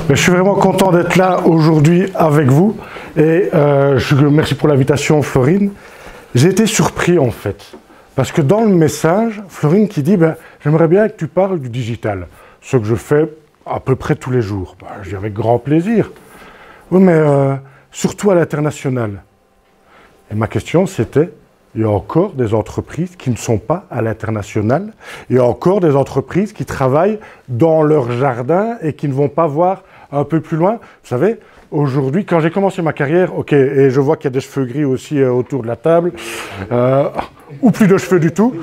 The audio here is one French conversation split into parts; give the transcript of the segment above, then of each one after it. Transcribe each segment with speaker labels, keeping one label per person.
Speaker 1: Je suis vraiment content d'être là aujourd'hui avec vous et merci pour l'invitation, Florine. J'ai été surpris en fait, parce que dans le message, Florine qui dit j'aimerais bien que tu parles du digital, ce que je fais à peu près tous les jours. Je dis avec grand plaisir. Oui, mais surtout à l'international. Et ma question c'était, il y a encore des entreprises qui ne sont pas à l'international, il y a encore des entreprises qui travaillent dans leur jardin et qui ne vont pas voir un peu plus loin. Vous savez, aujourd'hui, quand j'ai commencé ma carrière, ok, et je vois qu'il y a des cheveux gris aussi autour de la table, ou plus de cheveux du tout.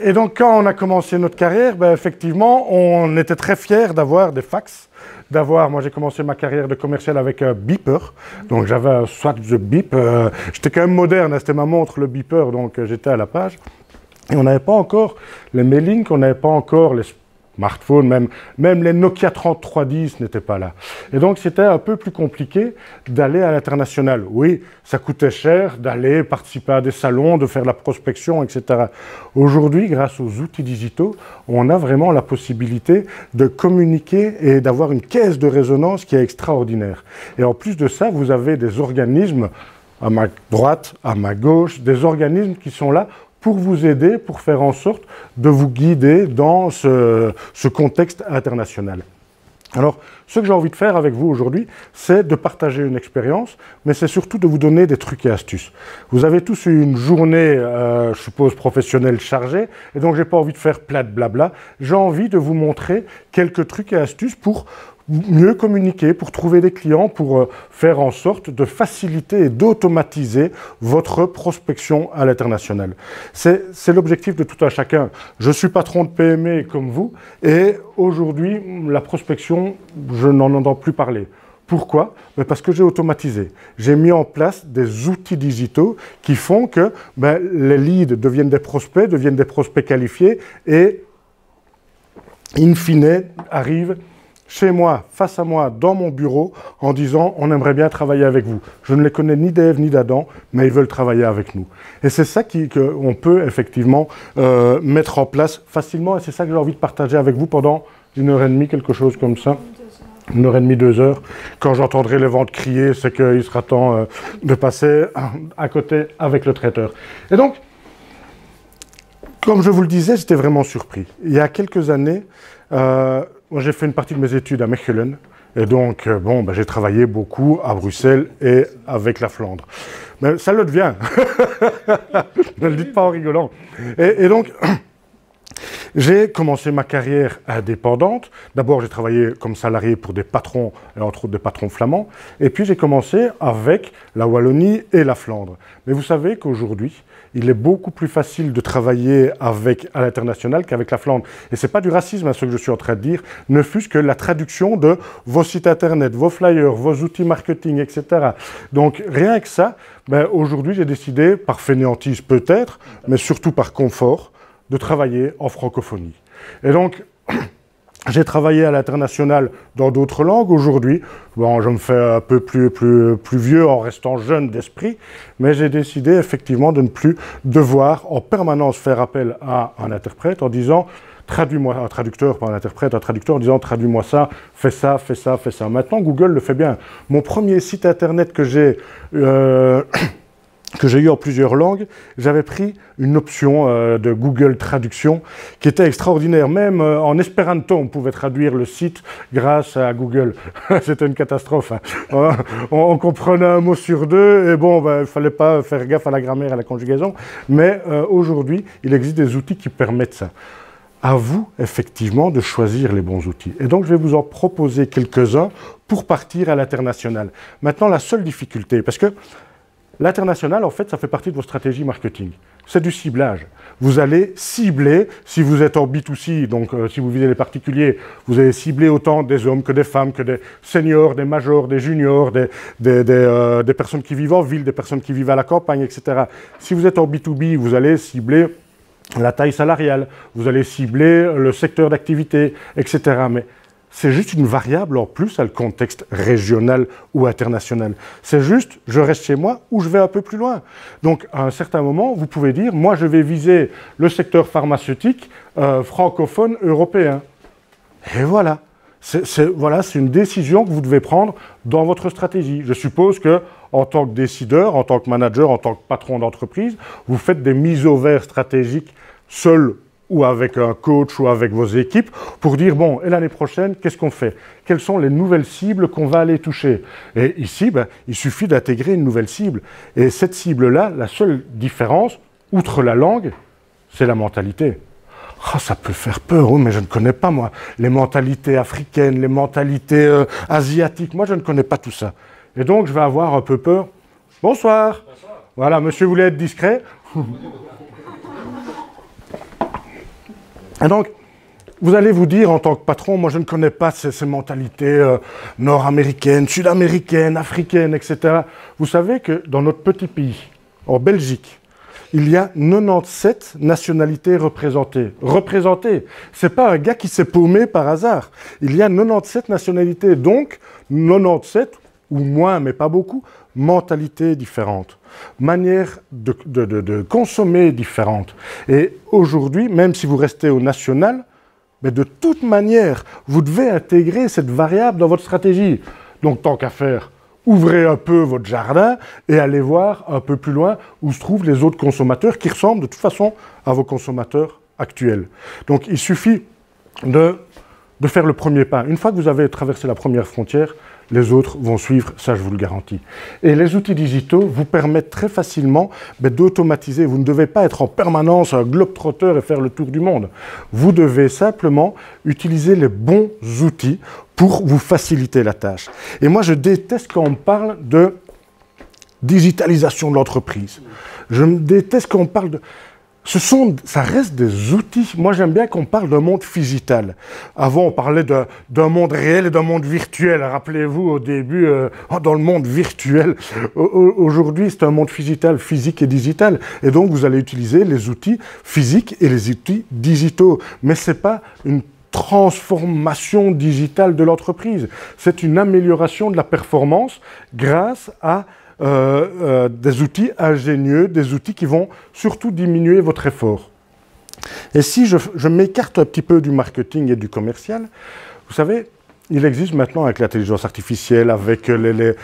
Speaker 1: et donc, quand on a commencé notre carrière, effectivement, on était très fiers d'avoir des fax. Moi j'ai commencé ma carrière de commercial avec un beeper, donc j'avais un swatch de beep, j'étais quand même moderne, c'était ma montre le beeper, donc j'étais à la page. Et on n'avait pas encore les mailings, on n'avait pas encore les smartphones, même les Nokia 3310 n'étaient pas là. Et donc c'était un peu plus compliqué d'aller à l'international. Oui, ça coûtait cher d'aller participer à des salons, de faire de la prospection, etc. Aujourd'hui, grâce aux outils digitaux, on a vraiment la possibilité de communiquer et d'avoir une caisse de résonance qui est extraordinaire. Et en plus de ça, vous avez des organismes à ma droite, à ma gauche, des organismes qui sont là pour vous aider, pour faire en sorte de vous guider dans ce contexte international. Alors, ce que j'ai envie de faire avec vous aujourd'hui, c'est de partager une expérience, mais c'est surtout de vous donner des trucs et astuces. Vous avez tous eu une journée, je suppose, professionnelle chargée, et donc j'ai pas envie de faire plein de blabla. J'ai envie de vous montrer quelques trucs et astuces pour mieux communiquer, pour trouver des clients, pour faire en sorte de faciliter et d'automatiser votre prospection à l'international. C'est l'objectif de tout un chacun. Je suis patron de PME comme vous et aujourd'hui, la prospection, je n'en entends plus parler. Pourquoi? Parce que j'ai automatisé. J'ai mis en place des outils digitaux qui font que les leads deviennent des prospects qualifiés et, in fine, arrivent chez moi, face à moi, dans mon bureau, en disant « on aimerait bien travailler avec vous ». Je ne les connais ni d'Ève ni d'Adam, mais ils veulent travailler avec nous. Et c'est ça qu'on peut effectivement mettre en place facilement, et c'est ça que j'ai envie de partager avec vous pendant 1h30, quelque chose comme ça. 1h30, 2 heures. Quand j'entendrai les ventes crier, c'est qu'il sera temps de passer à côté avec le traiteur. Et donc, comme je vous le disais, j'étais vraiment surpris. Il y a quelques années, moi, j'ai fait une partie de mes études à Mechelen, et donc, j'ai travaillé beaucoup à Bruxelles et avec la Flandre. Mais ça le devient, ne le dites pas en rigolant. Et donc, j'ai commencé ma carrière indépendante. D'abord, j'ai travaillé comme salarié pour des patrons, et entre autres des patrons flamands, et puis j'ai commencé avec la Wallonie et la Flandre. Mais vous savez qu'aujourd'hui, il est beaucoup plus facile de travailler à l'international qu'avec la Flandre. Et ce n'est pas du racisme, ce que je suis en train de dire, ne fût-ce que la traduction de vos sites internet, vos flyers, vos outils marketing, etc. Donc rien que ça, aujourd'hui j'ai décidé, par fainéantise peut-être, mais surtout par confort, de travailler en francophonie. Et donc, j'ai travaillé à l'international dans d'autres langues. Aujourd'hui, je me fais un peu plus vieux en restant jeune d'esprit, mais j'ai décidé effectivement de ne plus devoir en permanence faire appel à un interprète en disant traduis-moi, un traducteur, pas un interprète, un traducteur en disant traduis-moi ça, fais ça, fais ça, fais ça. Maintenant, Google le fait bien. Mon premier site internet que j'ai eu en plusieurs langues, j'avais pris une option de Google Traduction qui était extraordinaire. Même en espéranto, on pouvait traduire le site grâce à Google. C'était une catastrophe. Hein. On comprenait un mot sur deux et il fallait pas faire gaffe à la grammaire, à la conjugaison. Mais aujourd'hui, il existe des outils qui permettent ça. À vous, effectivement, de choisir les bons outils. Et donc, je vais vous en proposer quelques-uns pour partir à l'international. Maintenant, la seule difficulté, parce que l'international, en fait, ça fait partie de vos stratégies marketing. C'est du ciblage. Vous allez cibler, si vous êtes en B2C, donc si vous visez les particuliers, vous allez cibler autant des hommes que des femmes, que des seniors, des majors, des juniors, des personnes qui vivent en ville, des personnes qui vivent à la campagne, etc. Si vous êtes en B2B, vous allez cibler la taille salariale, vous allez cibler le secteur d'activité, etc. Mais c'est juste une variable en plus à le contexte régional ou international. C'est juste, je reste chez moi ou je vais un peu plus loin. Donc, à un certain moment, vous pouvez dire, moi, je vais viser le secteur pharmaceutique francophone européen. Et voilà. Voilà, c'est une décision que vous devez prendre dans votre stratégie. Je suppose que, en tant que décideur, en tant que manager, en tant que patron d'entreprise, vous faites des mises au vert stratégiques seul ou avec un coach ou avec vos équipes pour dire, bon, et l'année prochaine, qu'est-ce qu'on fait? Quelles sont les nouvelles cibles qu'on va aller toucher? Et ici, il suffit d'intégrer une nouvelle cible. Et cette cible-là, la seule différence, outre la langue, c'est la mentalité. Oh, ça peut faire peur, mais je ne connais pas, moi, les mentalités africaines, les mentalités asiatiques. Moi, je ne connais pas tout ça. Et donc, je vais avoir un peu peur. Bonsoir. Bonsoir. Voilà, monsieur voulait être discret. Et donc, vous allez vous dire, en tant que patron, moi, je ne connais pas ces mentalités nord-américaines, sud-américaines, africaines, etc. Vous savez que dans notre petit pays, en Belgique, il y a 97 nationalités représentées. Représentées. C'est pas un gars qui s'est paumé par hasard. Il y a 97 nationalités, donc 97, ou moins, mais pas beaucoup, mentalités différentes, manières de consommer différentes. Et aujourd'hui, même si vous restez au national, mais de toute manière, vous devez intégrer cette variable dans votre stratégie. Donc, tant qu'à faire, ouvrez un peu votre jardin et allez voir un peu plus loin où se trouvent les autres consommateurs qui ressemblent de toute façon à vos consommateurs actuels. Donc, il suffit de faire le premier pas. Une fois que vous avez traversé la première frontière, les autres vont suivre, ça je vous le garantis. Et les outils digitaux vous permettent très facilement d'automatiser. Vous ne devez pas être en permanence un globe-trotteur et faire le tour du monde. Vous devez simplement utiliser les bons outils pour vous faciliter la tâche. Et moi, je déteste quand on me parle de digitalisation de l'entreprise. Je déteste quand on parle de... Ça reste des outils. Moi, j'aime bien qu'on parle d'un monde phygital. Avant, on parlait d'un monde réel et d'un monde virtuel. Rappelez-vous, au début, dans le monde virtuel. Aujourd'hui, c'est un monde phygital, physique et digital. Et donc, vous allez utiliser les outils physiques et les outils digitaux. Mais ce n'est pas une transformation digitale de l'entreprise. C'est une amélioration de la performance grâce à des outils ingénieux, des outils qui vont surtout diminuer votre effort. Et si je m'écarte un petit peu du marketing et du commercial, vous savez, il existe maintenant avec l'intelligence artificielle, avec les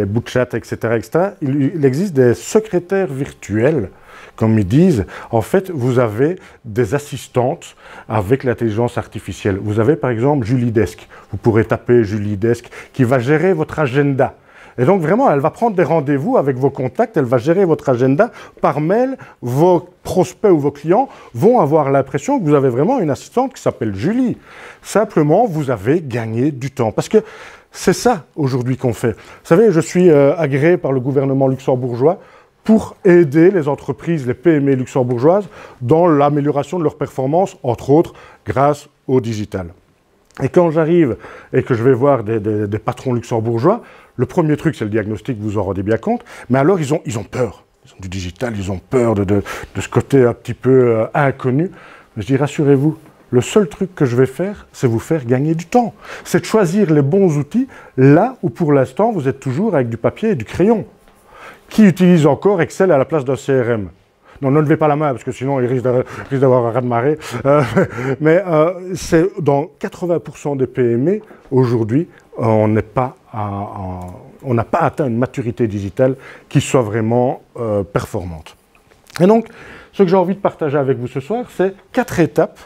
Speaker 1: bouts de chat, etc., il existe des secrétaires virtuels, comme ils disent. En fait, vous avez des assistantes avec l'intelligence artificielle. Vous avez par exemple Julie Desk. Vous pourrez taper Julie Desk qui va gérer votre agenda. Et donc, vraiment, elle va prendre des rendez-vous avec vos contacts, elle va gérer votre agenda par mail. Vos prospects ou vos clients vont avoir l'impression que vous avez vraiment une assistante qui s'appelle Julie. Simplement, vous avez gagné du temps. Parce que c'est ça, aujourd'hui, qu'on fait. Vous savez, je suis agréé par le gouvernement luxembourgeois pour aider les entreprises, les PME luxembourgeoises, dans l'amélioration de leur performance, entre autres, grâce au digital. Et quand j'arrive et que je vais voir des patrons luxembourgeois, le premier truc, c'est le diagnostic, vous en rendez bien compte, mais alors ils ont peur. Ils ont du digital, ils ont peur de ce côté un petit peu inconnu. Je dis, rassurez-vous, le seul truc que je vais faire, c'est vous faire gagner du temps. C'est de choisir les bons outils là où pour l'instant, vous êtes toujours avec du papier et du crayon. Qui utilise encore Excel à la place d'un CRM? Non, ne levez pas la main, parce que sinon, il risque d'avoir un raz-de-marée. Mais c'est dans 80% des PME, aujourd'hui, on n'a pas atteint une maturité digitale qui soit vraiment performante. Et donc, ce que j'ai envie de partager avec vous ce soir, c'est 4 étapes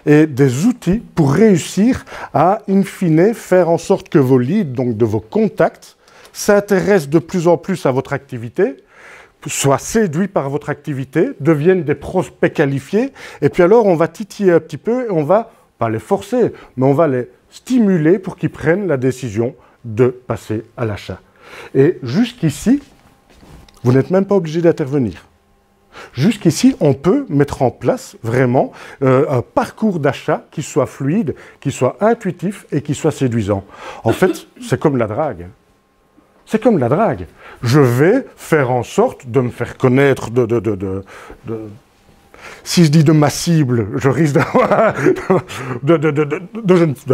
Speaker 1: et des outils pour réussir à, in fine, faire en sorte que vos leads, donc de vos contacts, s'intéressent de plus en plus à votre activité, soient séduits par votre activité, deviennent des prospects qualifiés, et puis alors on va titiller un petit peu, et on va, pas les forcer, mais on va les stimuler pour qu'ils prennent la décision de passer à l'achat. Et jusqu'ici, vous n'êtes même pas obligé d'intervenir. Jusqu'ici, on peut mettre en place vraiment un parcours d'achat qui soit fluide, qui soit intuitif et qui soit séduisant. En fait, c'est comme la drague. C'est comme la drague. Je vais faire en sorte de me faire connaître si je dis de ma cible, je risque d'avoir...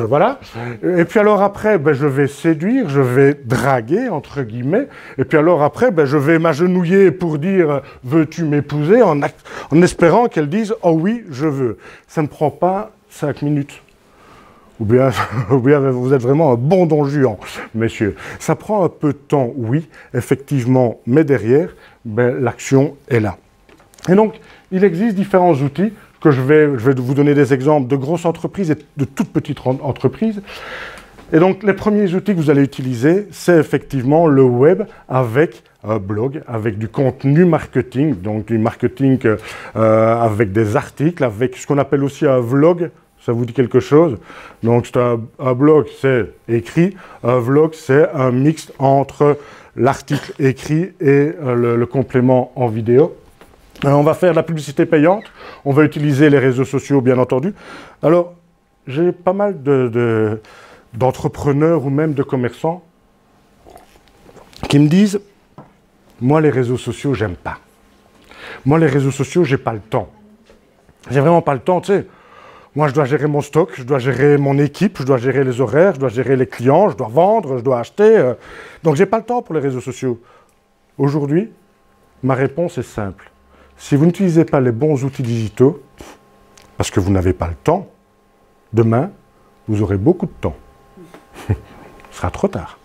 Speaker 1: voilà. Et puis alors après, je vais séduire, je vais draguer, entre guillemets. Et puis alors après, je vais m'agenouiller pour dire « Veux-tu m'épouser ?» en espérant qu'elle dise « Oh oui, je veux ». Ça ne prend pas 5 minutes. ou bien, ou bien vous êtes vraiment un bon don Juan, messieurs. Ça prend un peu de temps, oui, effectivement, mais derrière, ben, l'action est là. Et donc, il existe différents outils que je vais vous donner des exemples de grosses entreprises et de toutes petites entreprises. Et donc, les premiers outils que vous allez utiliser, c'est effectivement le web avec un blog, avec du contenu marketing, donc du marketing avec des articles, avec ce qu'on appelle aussi un vlog. Ça vous dit quelque chose? Donc, un blog, c'est écrit. Un vlog, c'est un mix entre l'article écrit et le complément en vidéo. On va faire de la publicité payante. On va utiliser les réseaux sociaux, bien entendu. Alors, j'ai pas mal d'entrepreneurs ou même de commerçants qui me disent « Moi, les réseaux sociaux, j'aime pas. Moi, les réseaux sociaux, j'ai pas le temps. J'ai vraiment pas le temps, tu sais. Moi, je dois gérer mon stock, je dois gérer mon équipe, je dois gérer les horaires, je dois gérer les clients, je dois vendre, je dois acheter. Donc, j'ai pas le temps pour les réseaux sociaux. » Aujourd'hui, ma réponse est simple. Si vous n'utilisez pas les bons outils digitaux, parce que vous n'avez pas le temps, demain, vous aurez beaucoup de temps. Ce sera trop tard.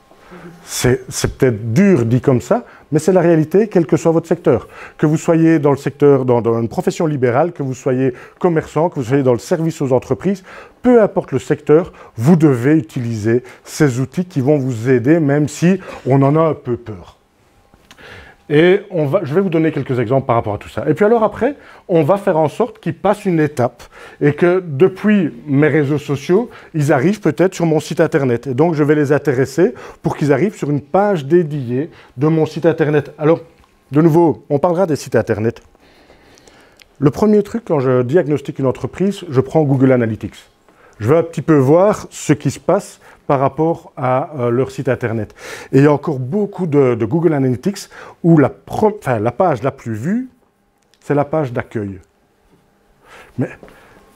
Speaker 1: C'est peut-être dur dit comme ça, mais c'est la réalité, quel que soit votre secteur. Que vous soyez dans le secteur, dans une profession libérale, que vous soyez commerçant, que vous soyez dans le service aux entreprises, peu importe le secteur, vous devez utiliser ces outils qui vont vous aider, même si on en a un peu peur. Et je vais vous donner quelques exemples par rapport à tout ça. Et puis alors après, on va faire en sorte qu'ils passent une étape et que depuis mes réseaux sociaux, ils arrivent peut-être sur mon site internet. Et donc, je vais les intéresser pour qu'ils arrivent sur une page dédiée de mon site internet. Alors, de nouveau, on parlera des sites internet. Le premier truc, quand je diagnostique une entreprise, je prends Google Analytics. Je vais un petit peu voir ce qui se passe par rapport à leur site internet. Et il y a encore beaucoup de Google Analytics où la page la plus vue, c'est la page d'accueil. Mais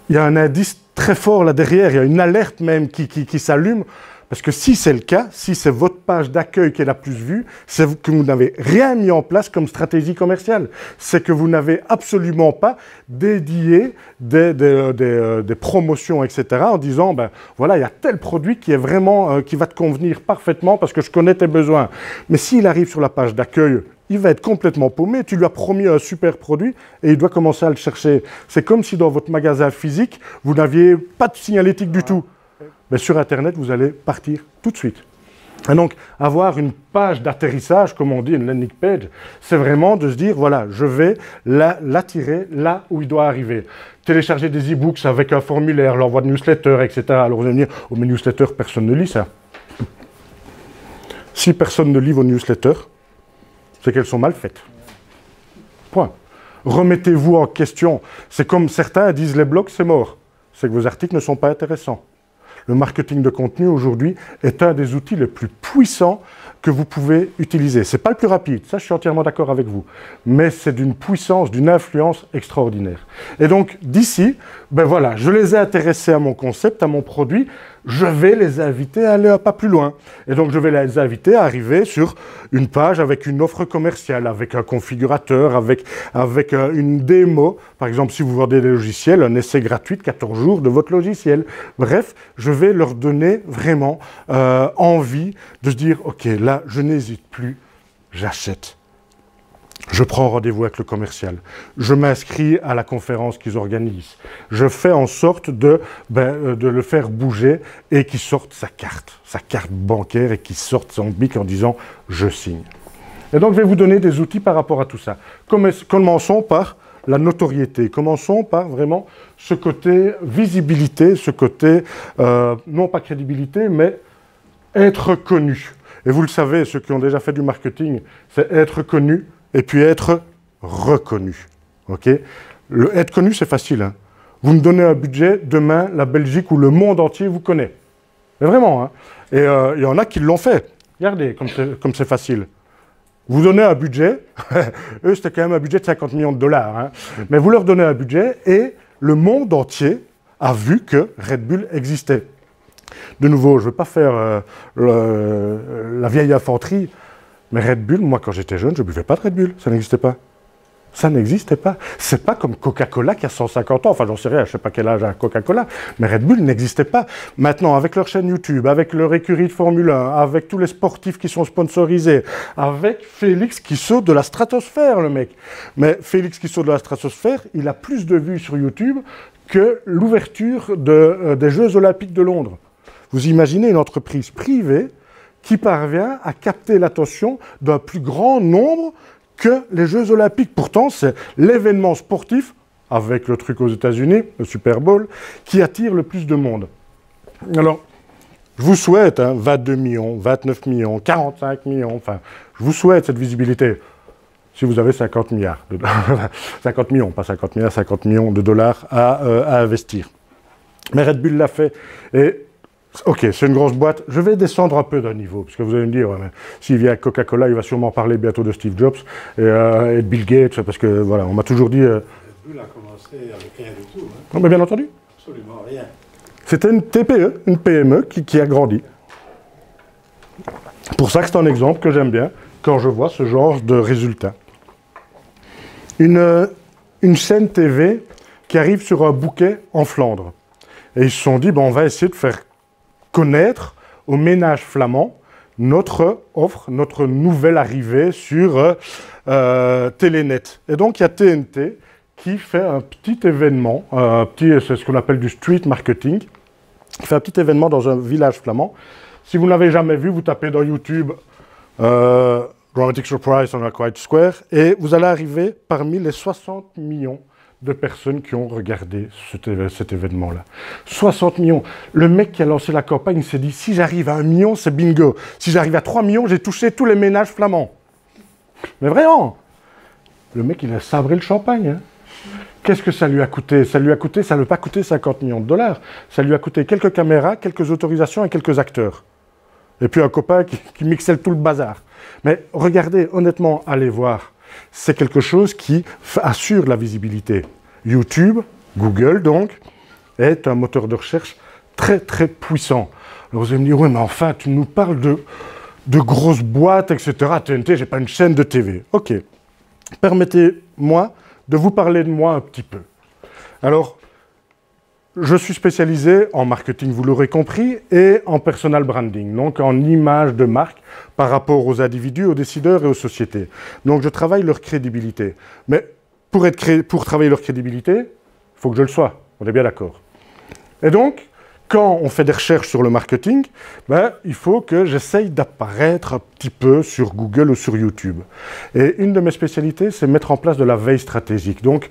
Speaker 1: il y a un indice très fort là derrière, il y a une alerte même qui s'allume, parce que si c'est le cas, si c'est votre page d'accueil qui est la plus vue, c'est que vous n'avez rien mis en place comme stratégie commerciale. C'est que vous n'avez absolument pas dédié des promotions, etc. en disant, ben voilà, il y a tel produit qui est vraiment, qui va te convenir parfaitement parce que je connais tes besoins. Mais s'il arrive sur la page d'accueil, il va être complètement paumé. Tu lui as promis un super produit et il doit commencer à le chercher. C'est comme si dans votre magasin physique, vous n'aviez pas de signalétique du tout. Mais sur Internet, vous allez partir tout de suite. Et donc, avoir une page d'atterrissage, comme on dit, une landing page, c'est vraiment de se dire, voilà, je vais l'attirer là où il doit arriver. Télécharger des e-books avec un formulaire, l'envoi de newsletters, etc. Alors, vous allez me dire, oh, mes newsletters, personne ne lit ça. Si personne ne lit vos newsletters, c'est qu'elles sont mal faites. Point. Remettez-vous en question. C'est comme certains disent, les blogs, c'est mort. C'est que vos articles ne sont pas intéressants. Le marketing de contenu, aujourd'hui, est un des outils les plus puissants que vous pouvez utiliser. Ce n'est pas le plus rapide, ça je suis entièrement d'accord avec vous, mais c'est d'une puissance, d'une influence extraordinaire. Et donc, d'ici, ben voilà, je les ai intéressés à mon concept, à mon produit, je vais les inviter à aller un pas plus loin. Et donc, je vais les inviter à arriver sur une page avec une offre commerciale, avec un configurateur, avec une démo. Par exemple, si vous vendez des logiciels, un essai gratuit de 14 jours de votre logiciel. Bref, je vais leur donner vraiment envie de se dire, OK, là, je n'hésite plus, j'achète. Je prends rendez-vous avec le commercial. Je m'inscris à la conférence qu'ils organisent. Je fais en sorte de le faire bouger et qu'il sorte sa carte bancaire et qu'il sorte son bic en disant « je signe ». Et donc, je vais vous donner des outils par rapport à tout ça. Commençons par la notoriété. Commençons par vraiment ce côté visibilité, ce côté, non pas crédibilité, mais être connu. Et vous le savez, ceux qui ont déjà fait du marketing, c'est être connu et puis être reconnu. Okay, être connu, c'est facile. Hein. Vous me donnez un budget, demain, la Belgique ou le monde entier vous connaît. Mais vraiment. Hein. Et il y en a qui l'ont fait. Regardez comme c'est facile. Vous donnez un budget, eux c'était quand même un budget de 50 millions de dollars, hein. Mais vous leur donnez un budget et le monde entier a vu que Red Bull existait. De nouveau, je ne veux pas faire la vieille infanterie, mais Red Bull, moi quand j'étais jeune, je ne buvais pas de Red Bull, ça n'existait pas. Ça n'existait pas. C'est pas comme Coca-Cola qui a 150 ans. Enfin, j'en sais rien, je sais pas quel âge a Coca-Cola. Mais Red Bull n'existait pas. Maintenant, avec leur chaîne YouTube, avec leur écurie de Formule 1, avec tous les sportifs qui sont sponsorisés, avec Félix qui saute de la stratosphère, le mec. Mais Félix qui saute de la stratosphère, il a plus de vues sur YouTube que l'ouverture des Jeux Olympiques de Londres. Vous imaginez une entreprise privée qui parvient à capter l'attention d'un plus grand nombre que les Jeux Olympiques. Pourtant, c'est l'événement sportif, avec le truc aux États-Unis, le Super Bowl, qui attire le plus de monde. Alors, je vous souhaite 22 millions, 29 millions, 45 millions, enfin, je vous souhaite cette visibilité. Si vous avez 50 milliards, 50 millions, pas 50 milliards, 50 millions de dollars à investir. Mais Red Bull l'a fait, et ok, c'est une grosse boîte. Je vais descendre un peu d'un niveau, parce que vous allez me dire, ouais, mais s'il vient à Coca-Cola, il va sûrement parler bientôt de Steve Jobs et de Bill Gates, parce que voilà, on m'a toujours dit... Red
Speaker 2: Bull a commencé avec rien du tout. Hein.
Speaker 1: Non, mais bien entendu.
Speaker 2: Absolument rien.
Speaker 1: C'était une TPE, une PME qui a grandi. Pour ça que c'est un exemple que j'aime bien quand je vois ce genre de résultats. Une chaîne TV qui arrive sur un bouquet en Flandre. Et ils se sont dit, on va essayer de faire connaître aux ménages flamands notre offre, notre nouvelle arrivée sur Telenet. Et donc, il y a TNT qui fait un petit événement, c'est ce qu'on appelle du street marketing, qui fait un petit événement dans un village flamand. Si vous ne l'avez jamais vu, vous tapez dans YouTube Dramatic Surprise on a Quiet Square et vous allez arriver parmi les 60 millions de personnes qui ont regardé cet événement-là. 60 millions. Le mec qui a lancé la campagne s'est dit, si j'arrive à 1 million, c'est bingo. Si j'arrive à 3 millions, j'ai touché tous les ménages flamands. Mais vraiment, le mec, il a sabré le champagne. Hein. Qu'est-ce que ça lui a coûté? Ça lui a coûté, ça ne lui a pas coûté 50 millions de dollars. Ça lui a coûté quelques caméras, quelques autorisations et quelques acteurs. Et puis un copain qui mixait tout le bazar. Mais regardez, honnêtement, allez voir. C'est quelque chose qui assure la visibilité. YouTube, Google donc, est un moteur de recherche très très puissant. Alors vous allez me dire, oui mais enfin tu nous parles de grosses boîtes, etc. TNT, j'ai pas une chaîne de TV. Ok, permettez-moi de vous parler de moi un petit peu. Alors, je suis spécialisé en marketing, vous l'aurez compris, et en personal branding, donc en image de marque par rapport aux individus, aux décideurs et aux sociétés. Donc je travaille leur crédibilité. Mais pour travailler leur crédibilité, il faut que je le sois, on est bien d'accord. Et donc, quand on fait des recherches sur le marketing, il faut que j'essaye d'apparaître un petit peu sur Google ou sur YouTube. Et une de mes spécialités, c'est mettre en place de la veille stratégique. Donc,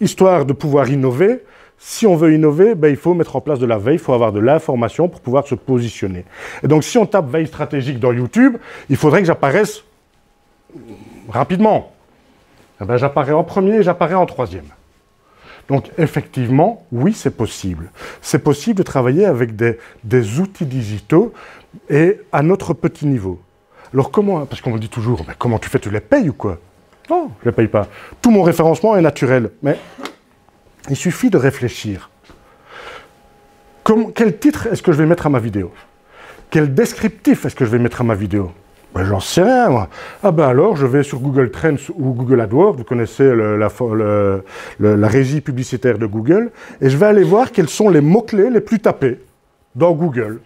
Speaker 1: histoire de pouvoir innover, si on veut innover, il faut mettre en place de la veille, il faut avoir de l'information pour pouvoir se positionner. Et donc, si on tape veille stratégique dans YouTube, il faudrait que j'apparaisse rapidement. J'apparais en premier et j'apparais en troisième. Donc, effectivement, oui, c'est possible. C'est possible de travailler avec des outils digitaux et à notre petit niveau. Alors, comment? Parce qu'on me dit toujours, mais comment tu fais? Tu les payes ou quoi? Non, je ne les paye pas. Tout mon référencement est naturel. Mais il suffit de réfléchir. Quel titre est-ce que je vais mettre à ma vidéo? Quel descriptif est-ce que je vais mettre à ma vidéo? J'en sais rien, moi. Alors, je vais sur Google Trends ou Google AdWords, vous connaissez la régie publicitaire de Google, et je vais aller voir quels sont les mots-clés les plus tapés dans Google,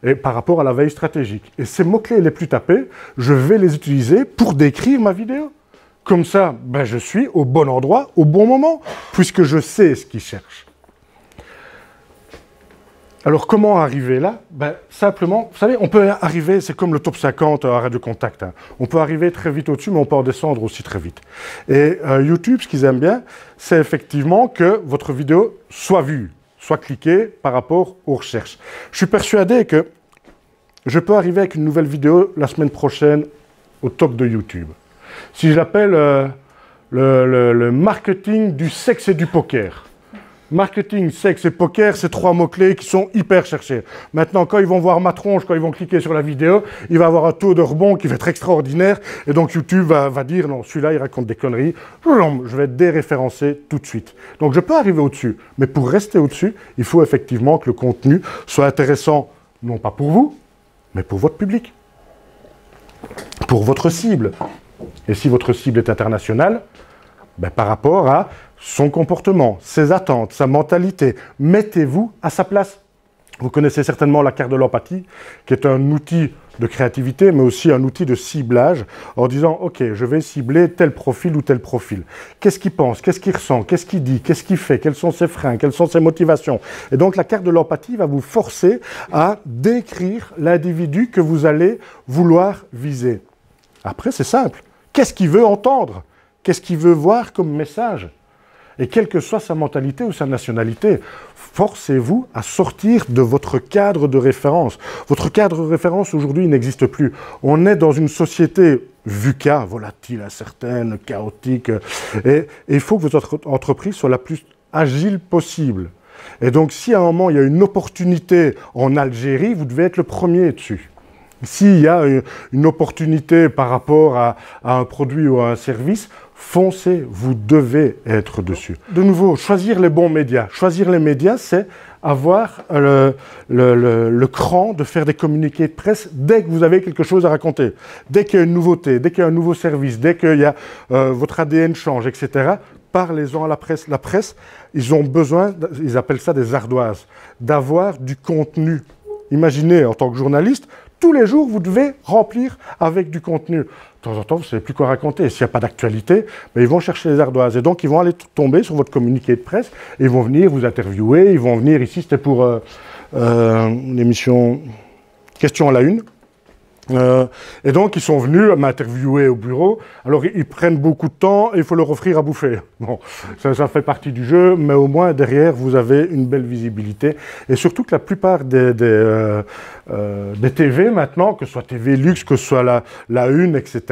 Speaker 1: et par rapport à la veille stratégique. Et ces mots-clés les plus tapés, je vais les utiliser pour décrire ma vidéo. Comme ça, je suis au bon endroit, au bon moment, puisque je sais ce qu'ils cherchent. Alors, comment arriver là? Simplement, vous savez, on peut arriver, c'est comme le top 50 à Radio Contact. Hein. On peut arriver très vite au-dessus, mais on peut en descendre aussi très vite. Et YouTube, ce qu'ils aiment bien, c'est effectivement que votre vidéo soit vue, soit cliquée par rapport aux recherches. Je suis persuadé que je peux arriver avec une nouvelle vidéo la semaine prochaine au top de YouTube. Si je l'appelle le marketing du sexe et du poker. Marketing, sexe et poker, c'est 3 mots-clés qui sont hyper cherchés. Maintenant, quand ils vont voir ma tronche, quand ils vont cliquer sur la vidéo, il va avoir un taux de rebond qui va être extraordinaire. Et donc, YouTube va dire, non, celui-là, il raconte des conneries. Je vais déréférencer tout de suite. Donc, je peux arriver au-dessus. Mais pour rester au-dessus, il faut effectivement que le contenu soit intéressant, non pas pour vous, mais pour votre public. Pour votre cible. Et si votre cible est internationale, ben, par rapport à son comportement, ses attentes, sa mentalité, mettez-vous à sa place. Vous connaissez certainement la carte de l'empathie, qui est un outil de créativité, mais aussi un outil de ciblage, en disant « Ok, je vais cibler tel profil ou tel profil. Qu'est-ce qu'il pense? Qu'est-ce qu'il ressent? Qu'est-ce qu'il dit? Qu'est-ce qu'il fait? Quels sont ses freins? Quelles sont ses motivations ?» Et donc la carte de l'empathie va vous forcer à décrire l'individu que vous allez vouloir viser. Après, c'est simple. Qu'est-ce qu'il veut entendre? Qu'est-ce qu'il veut voir comme message? Et quelle que soit sa mentalité ou sa nationalité, forcez-vous à sortir de votre cadre de référence. Votre cadre de référence, aujourd'hui, n'existe plus. On est dans une société VUCA, volatile, incertaine, chaotique. Et il faut que votre entreprise soit la plus agile possible. Et donc, si à un moment, il y a une opportunité en Algérie, vous devez être le premier dessus. S'il y a une opportunité par rapport à un produit ou à un service, foncez, vous devez être dessus. De nouveau, choisir les bons médias. Choisir les médias, c'est avoir le cran de faire des communiqués de presse dès que vous avez quelque chose à raconter. Dès qu'il y a une nouveauté, dès qu'il y a un nouveau service, dès que votre ADN change, etc., parlez-en à la presse. La presse, ils ont besoin, ils appellent ça des ardoises, d'avoir du contenu. Imaginez, en tant que journaliste, tous les jours, vous devez remplir avec du contenu. De temps en temps, vous ne savez plus quoi raconter. S'il n'y a pas d'actualité, ben, ils vont chercher les ardoises. Et donc, ils vont aller tomber sur votre communiqué de presse et ils vont venir vous interviewer. Ils vont venir, ici, c'était pour une émission Question à la Une. Et donc, ils sont venus m'interviewer au bureau. Alors, ils prennent beaucoup de temps et il faut leur offrir à bouffer. Bon, ça fait partie du jeu, mais au moins, derrière, vous avez une belle visibilité. Et surtout que la plupart des TV maintenant, que ce soit TV Luxe, que ce soit la Une, etc.,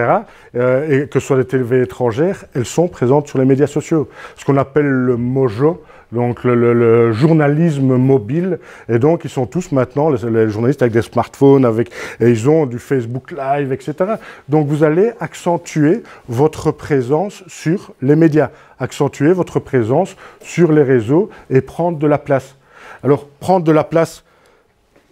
Speaker 1: et que ce soit des TV étrangères, elles sont présentes sur les médias sociaux. Ce qu'on appelle le mojo. Donc le journalisme mobile, et donc ils sont tous maintenant, les journalistes avec des smartphones, et ils ont du Facebook Live, etc. Donc vous allez accentuer votre présence sur les médias, accentuer votre présence sur les réseaux et prendre de la place. Alors prendre de la place,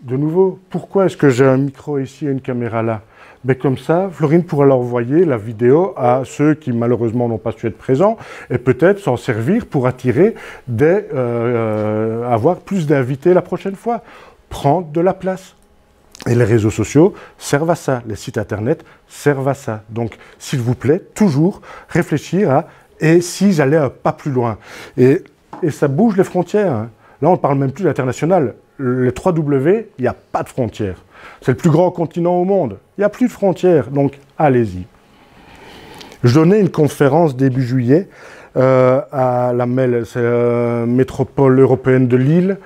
Speaker 1: de nouveau, pourquoi est-ce que j'ai un micro ici et une caméra là? Mais comme ça, Florine pourra leur envoyer la vidéo à ceux qui malheureusement n'ont pas su être présents et peut-être s'en servir pour attirer avoir plus d'invités la prochaine fois. Prendre de la place. Et les réseaux sociaux servent à ça, les sites internet servent à ça. Donc, s'il vous plaît, toujours réfléchir à « et si j'allais un pas plus loin ?» Et ça bouge les frontières. Hein. Là, on ne parle même plus d'international. Les 3W, il n'y a pas de frontières. C'est le plus grand continent au monde. Il n'y a plus de frontières, donc allez-y. Je donnais une conférence début juillet à la MEL, c'est la métropole européenne de Lille,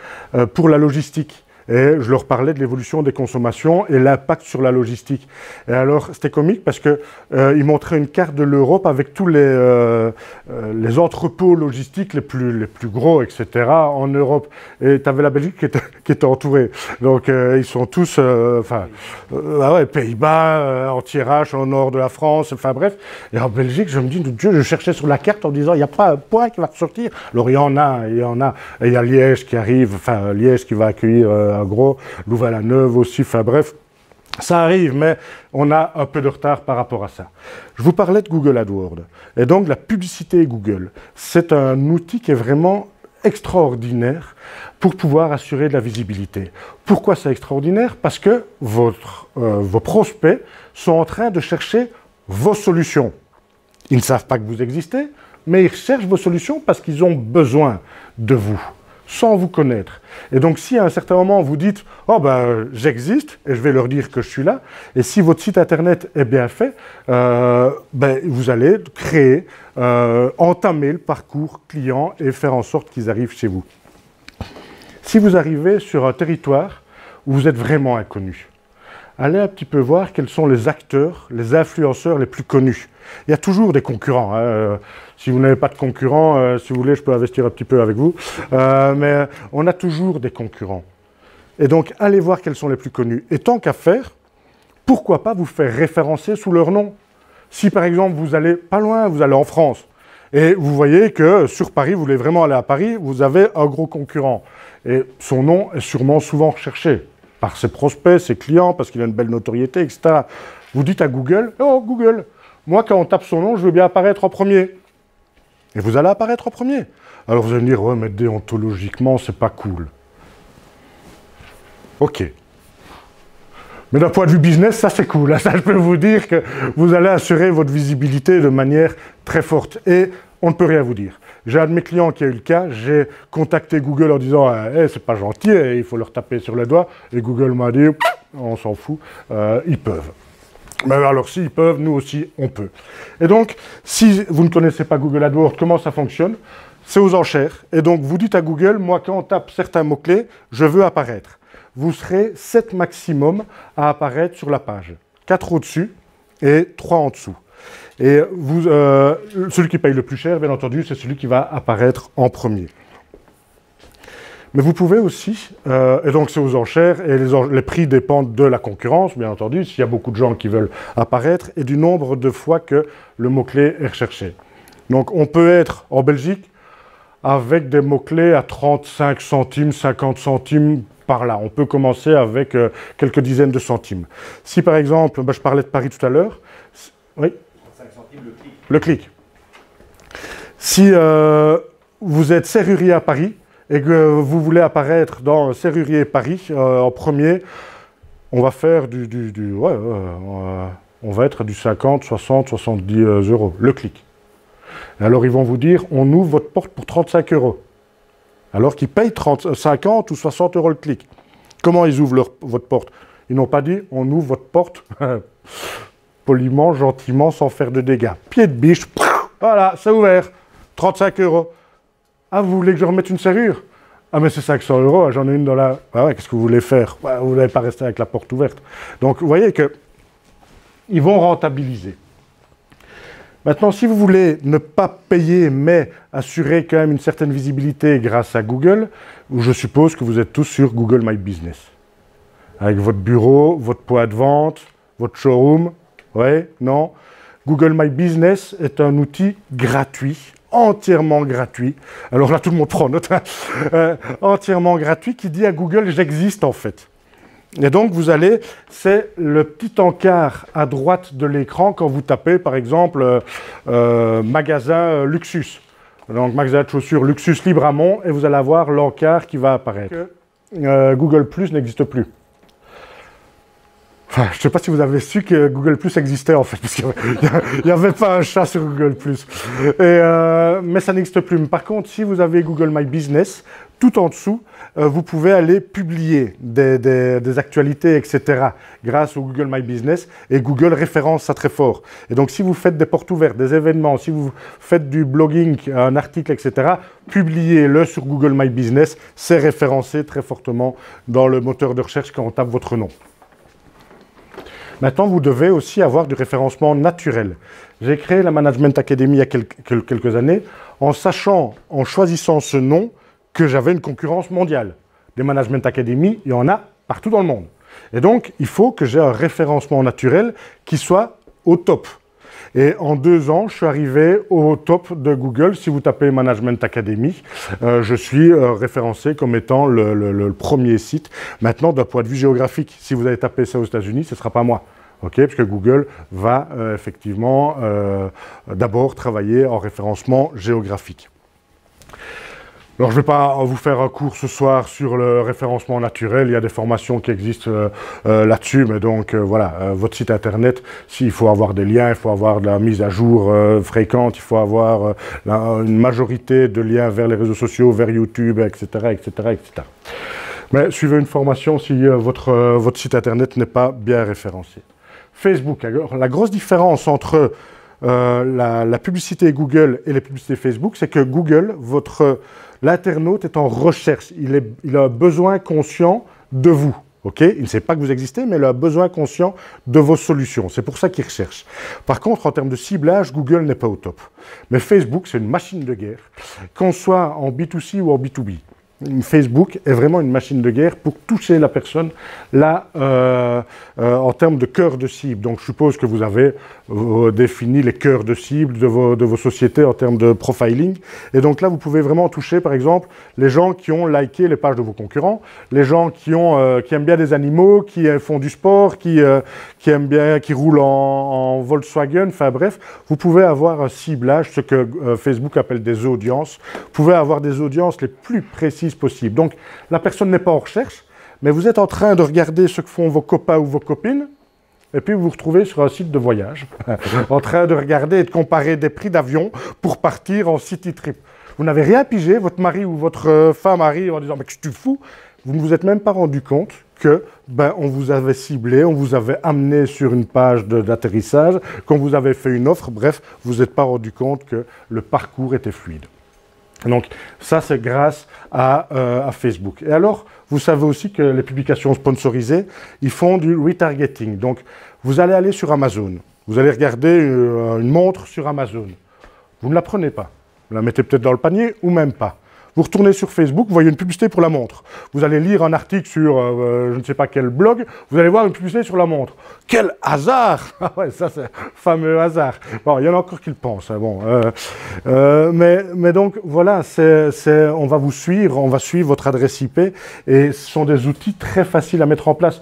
Speaker 1: pour la logistique. Et je leur parlais de l'évolution des consommations et l'impact sur la logistique. Et alors, c'était comique parce qu'ils montraient une carte de l'Europe avec tous les entrepôts logistiques les plus gros, etc. en Europe. Et tu avais la Belgique qui était entourée. Donc, ils sont tous, Pays-Bas, Anti-RH, au nord de la France, enfin bref. Et en Belgique, je me dis, Dieu, je cherchais sur la carte en disant, il n'y a pas un point qui va ressortir. Alors, il y en a. Et il y a Liège qui arrive, enfin, Liège qui va accueillir un gros, Louvain-la-Neuve aussi, enfin bref, ça arrive, mais on a un peu de retard par rapport à ça. Je vous parlais de Google AdWords, et donc la publicité Google, c'est un outil qui est vraiment extraordinaire pour pouvoir assurer de la visibilité. Pourquoi c'est extraordinaire? Parce que vos prospects sont en train de chercher vos solutions. Ils ne savent pas que vous existez, mais ils cherchent vos solutions parce qu'ils ont besoin de vous, sans vous connaître. Et donc, si à un certain moment, vous dites « Oh, ben, j'existe, et je vais leur dire que je suis là », et si votre site Internet est bien fait, vous allez créer, entamer le parcours client et faire en sorte qu'ils arrivent chez vous. Si vous arrivez sur un territoire où vous êtes vraiment inconnu, allez un petit peu voir quels sont les acteurs, les influenceurs les plus connus. Il y a toujours des concurrents. Hein. Si vous n'avez pas de concurrents, si vous voulez, je peux investir un petit peu avec vous. Mais on a toujours des concurrents. Et donc, allez voir quels sont les plus connus. Et tant qu'à faire, pourquoi pas vous faire référencer sous leur nom? Si par exemple, vous allez pas loin, vous allez en France, et vous voyez que sur Paris, vous voulez vraiment aller à Paris, vous avez un gros concurrent. Et son nom est sûrement souvent recherché par ses prospects, ses clients, parce qu'il a une belle notoriété, etc. Vous dites à Google, « Oh Google, moi, quand on tape son nom, je veux bien apparaître en premier. Et vous allez apparaître en premier. Alors vous allez me dire, ouais, mais déontologiquement, c'est pas cool. Ok. Mais d'un point de vue business, ça c'est cool. Ça, je peux vous dire que vous allez assurer votre visibilité de manière très forte. Et on ne peut rien vous dire. J'ai un de mes clients qui a eu le cas. J'ai contacté Google en disant hey, c'est pas gentil, il faut leur taper sur les doigts. Et Google m'a dit on s'en fout, ils peuvent. Mais alors s'ils peuvent, nous aussi on peut. Et donc, si vous ne connaissez pas Google AdWords, comment ça fonctionne? C'est aux enchères. Et donc, vous dites à Google, moi quand on tape certains mots-clés, je veux apparaître. Vous serez 7 maximum à apparaître sur la page. 4 au-dessus et 3 en dessous. Et vous, celui qui paye le plus cher, bien entendu, c'est celui qui va apparaître en premier. Mais vous pouvez aussi, et donc c'est aux enchères, et les prix dépendent de la concurrence, bien entendu, s'il y a beaucoup de gens qui veulent apparaître, et du nombre de fois que le mot-clé est recherché. Donc on peut être en Belgique avec des mots-clés à 35 centimes, 50 centimes, par là. On peut commencer avec quelques dizaines de centimes. Si par exemple, je parlais de Paris tout à l'heure, oui,
Speaker 3: 35 centimes le clic.
Speaker 1: Le clic. Si vous êtes serrurier à Paris et que vous voulez apparaître dans Serrurier Paris en premier, on va faire on va être du 50, 60, 70 euros, le clic. Et alors ils vont vous dire, on ouvre votre porte pour 35 euros. Alors qu'ils payent 50 ou 60 euros le clic. Comment ils ouvrent votre porte? Ils n'ont pas dit, on ouvre votre porte poliment, gentiment, sans faire de dégâts. Pied de biche, voilà, c'est ouvert. 35 euros. Ah, vous voulez que je remette une serrure? Ah, mais c'est 500 euros, j'en ai une dans la... Ah ouais, qu'est-ce que vous voulez faire? Vous n'allez pas rester avec la porte ouverte. Donc, vous voyez que ils vont rentabiliser. Maintenant, si vous voulez ne pas payer, mais assurer quand même une certaine visibilité grâce à Google, je suppose que vous êtes tous sur Google My Business. Avec votre bureau, votre point de vente, votre showroom. Oui, non. Google My Business est un outil gratuit, entièrement gratuit. Alors là, tout le monde prend note. Entièrement gratuit qui dit à Google, j'existe en fait. Et donc, vous allez, c'est le petit encart à droite de l'écran quand vous tapez, par exemple, magasin Luxus. Donc, magasin de chaussures Luxus Libramont, et vous allez avoir l'encart qui va apparaître. Google Plus n'existe plus. Enfin, je ne sais pas si vous avez su que Google Plus existait en fait, parce qu'il n'y avait pas un chat sur Google Plus. Mais ça n'existe plus. Par contre, si vous avez Google My Business, tout en dessous, vous pouvez aller publier des actualités, etc. grâce au Google My Business, et Google référence ça très fort. Et donc, si vous faites des portes ouvertes, des événements, si vous faites du blogging, un article, etc., publiez-le sur Google My Business. C'est référencé très fortement dans le moteur de recherche quand on tape votre nom. Maintenant, vous devez aussi avoir du référencement naturel. J'ai créé la Management Academy il y a quelques années en sachant, en choisissant ce nom, que j'avais une concurrence mondiale. Des Management Academy, il y en a partout dans le monde. Et donc, il faut que j'ai un référencement naturel qui soit au top. Et en 2 ans, je suis arrivé au top de Google. Si vous tapez Management Academy, je suis référencé comme étant le premier site. Maintenant, d'un point de vue géographique, si vous avez tapé ça aux États-Unis, ce ne sera pas moi. Okay, parce que Google va effectivement d'abord travailler en référencement géographique. Alors, je ne vais pas vous faire un cours ce soir sur le référencement naturel. Il y a des formations qui existent là-dessus. Mais donc, voilà, votre site Internet, s'il faut avoir des liens, il faut avoir de la mise à jour fréquente, il faut avoir une majorité de liens vers les réseaux sociaux, vers YouTube, etc., etc., etc. Mais suivez une formation si votre site Internet n'est pas bien référencé. Facebook, alors, la grosse différence entre la publicité Google et les publicités Facebook, c'est que Google, l'internaute est en recherche. Il a un besoin conscient de vous. Okay, il ne sait pas que vous existez, mais il a un besoin conscient de vos solutions. C'est pour ça qu'il recherche. Par contre, en termes de ciblage, Google n'est pas au top. Mais Facebook, c'est une machine de guerre, qu'on soit en B2C ou en B2B. Facebook est vraiment une machine de guerre pour toucher la personne là en termes de cœur de cible. Donc je suppose que vous avez défini les cœurs de cible de vos sociétés en termes de profiling. Et donc là, vous pouvez vraiment toucher, par exemple, les gens qui ont liké les pages de vos concurrents, les gens qui aiment bien des animaux, qui font du sport, qui aiment bien, qui roulent en Volkswagen. Enfin bref, vous pouvez avoir un ciblage, ce que Facebook appelle des audiences. Vous pouvez avoir des audiences les plus précises possible. Donc, la personne n'est pas en recherche, mais vous êtes en train de regarder ce que font vos copains ou vos copines, et puis vous vous retrouvez sur un site de voyage, en train de regarder et de comparer des prix d'avion pour partir en city trip. Vous n'avez rien pigé, votre mari ou votre femme arrive en disant « mais que tu fous ?» Vous ne vous êtes même pas rendu compte que on vous avait ciblé, on vous avait amené sur une page d'atterrissage, qu'on vous avait fait une offre, bref, vous n'êtes pas rendu compte que le parcours était fluide. Donc ça, c'est grâce à Facebook. Et alors, vous savez aussi que les publications sponsorisées, ils font du retargeting. Donc, vous allez aller sur Amazon. Vous allez regarder une montre sur Amazon. Vous ne la prenez pas. Vous la mettez peut-être dans le panier ou même pas. Vous retournez sur Facebook, vous voyez une publicité pour la montre. Vous allez lire un article sur je ne sais pas quel blog, vous allez voir une publicité sur la montre. Quel hasard! Ah ouais, ça c'est un fameux hasard. Bon, il y en a encore qui le pensent. Hein, bon, mais donc voilà, on va vous suivre, on va suivre votre adresse IP et ce sont des outils très faciles à mettre en place.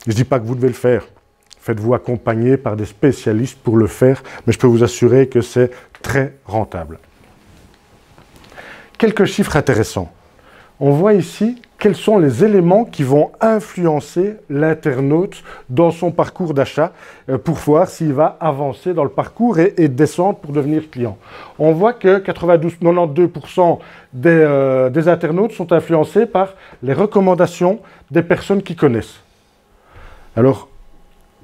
Speaker 1: Je ne dis pas que vous devez le faire. Faites-vous accompagner par des spécialistes pour le faire, mais je peux vous assurer que c'est très rentable. Quelques chiffres intéressants. On voit ici quels sont les éléments qui vont influencer l'internaute dans son parcours d'achat pour voir s'il va avancer dans le parcours et descendre pour devenir client. On voit que 92% des internautes sont influencés par les recommandations des personnes qu'ils connaissent. Alors,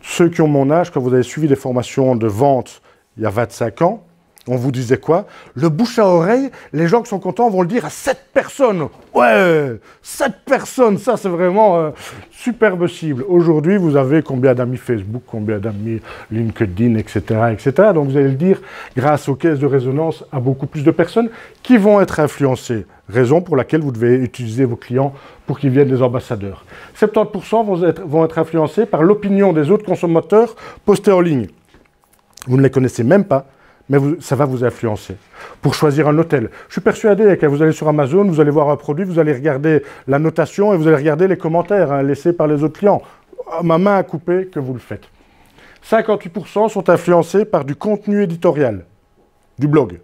Speaker 1: ceux qui ont mon âge, quand vous avez suivi des formations de vente il y a 25 ans, on vous disait quoi? Le bouche à oreille, les gens qui sont contents vont le dire à 7 personnes. Ouais, 7 personnes, ça c'est vraiment superbe cible. Aujourd'hui, vous avez combien d'amis Facebook, combien d'amis LinkedIn, etc., etc. Donc vous allez le dire grâce aux caisses de résonance à beaucoup plus de personnes qui vont être influencées. Raison pour laquelle vous devez utiliser vos clients pour qu'ils viennent des ambassadeurs. 70% vont être influencés par l'opinion des autres consommateurs postés en ligne. Vous ne les connaissez même pas, mais ça va vous influencer. Pour choisir un hôtel, je suis persuadé que vous allez sur Amazon, vous allez voir un produit, vous allez regarder la notation et vous allez regarder les commentaires laissés par les autres clients. Ma main à couper que vous le faites. 58% sont influencés par du contenu éditorial, du blog.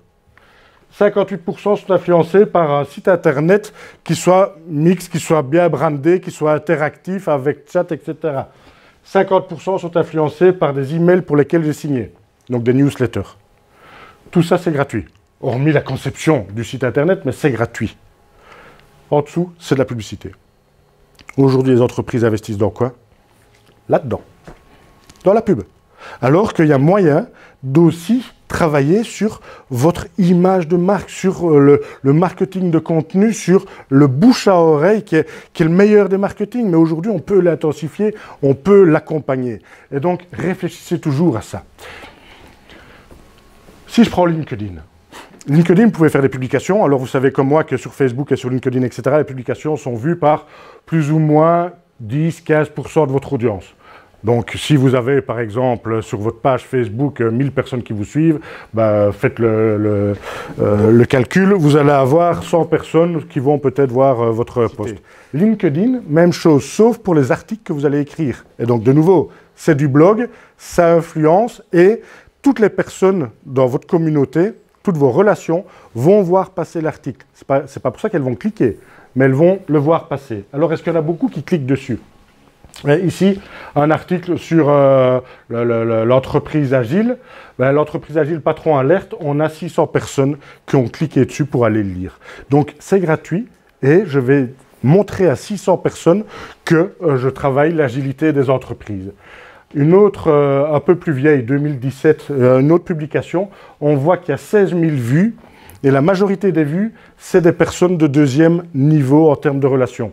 Speaker 1: 58% sont influencés par un site internet qui soit mixte, qui soit bien brandé, qui soit interactif avec chat, etc. 50% sont influencés par des emails pour lesquels j'ai signé, donc des newsletters. Tout ça, c'est gratuit. Hormis la conception du site internet, mais c'est gratuit. En dessous, c'est de la publicité. Aujourd'hui, les entreprises investissent dans quoi? Là-dedans. Dans la pub. Alors qu'il y a moyen d'aussi travailler sur votre image de marque, sur le marketing de contenu, sur le bouche à oreille qui est le meilleur des marketing. Mais aujourd'hui, on peut l'intensifier, on peut l'accompagner. Et donc, réfléchissez toujours à ça. Si je prends LinkedIn, vous pouvez faire des publications. Alors, vous savez comme moi que sur Facebook et sur LinkedIn, etc., les publications sont vues par plus ou moins 10-15% de votre audience. Donc, si vous avez, par exemple, sur votre page Facebook, 1000 personnes qui vous suivent, faites le calcul, vous allez avoir 100 personnes qui vont peut-être voir votre post. LinkedIn, même chose, sauf pour les articles que vous allez écrire. Et donc, de nouveau, c'est du blog, ça influence et toutes les personnes dans votre communauté, toutes vos relations, vont voir passer l'article. C'est pas pour ça qu'elles vont cliquer, mais elles vont le voir passer. Alors, est-ce qu'il y en a beaucoup qui cliquent dessus? Et ici, un article sur l'entreprise agile. L'entreprise agile Patron Alerte, on a 600 personnes qui ont cliqué dessus pour aller le lire. Donc, c'est gratuit et je vais montrer à 600 personnes que je travaille l'agilité des entreprises. Une autre, un peu plus vieille, 2017, une autre publication, on voit qu'il y a 16 000 vues et la majorité des vues, c'est des personnes de deuxième niveau en termes de relations.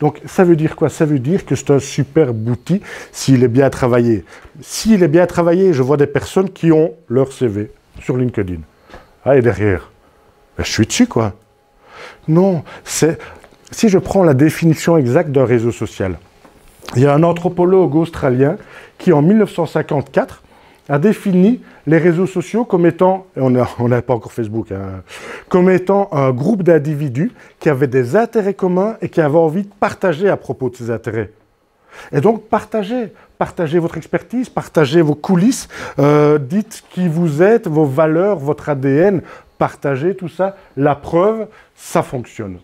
Speaker 1: Donc, ça veut dire quoi? Ça veut dire que c'est un superbe outil s'il est bien travaillé. S'il est bien travaillé, je vois des personnes qui ont leur CV sur LinkedIn. Ah, et derrière, je suis dessus, quoi. Non, si je prends la définition exacte d'un réseau social, il y a un anthropologue australien qui, en 1954, a défini les réseaux sociaux comme étant, et on n'a pas encore Facebook, hein, comme étant un groupe d'individus qui avaient des intérêts communs et qui avaient envie de partager à propos de ces intérêts. Et donc, partagez votre expertise, partagez vos coulisses, dites qui vous êtes, vos valeurs, votre ADN, partagez tout ça. La preuve, ça fonctionne.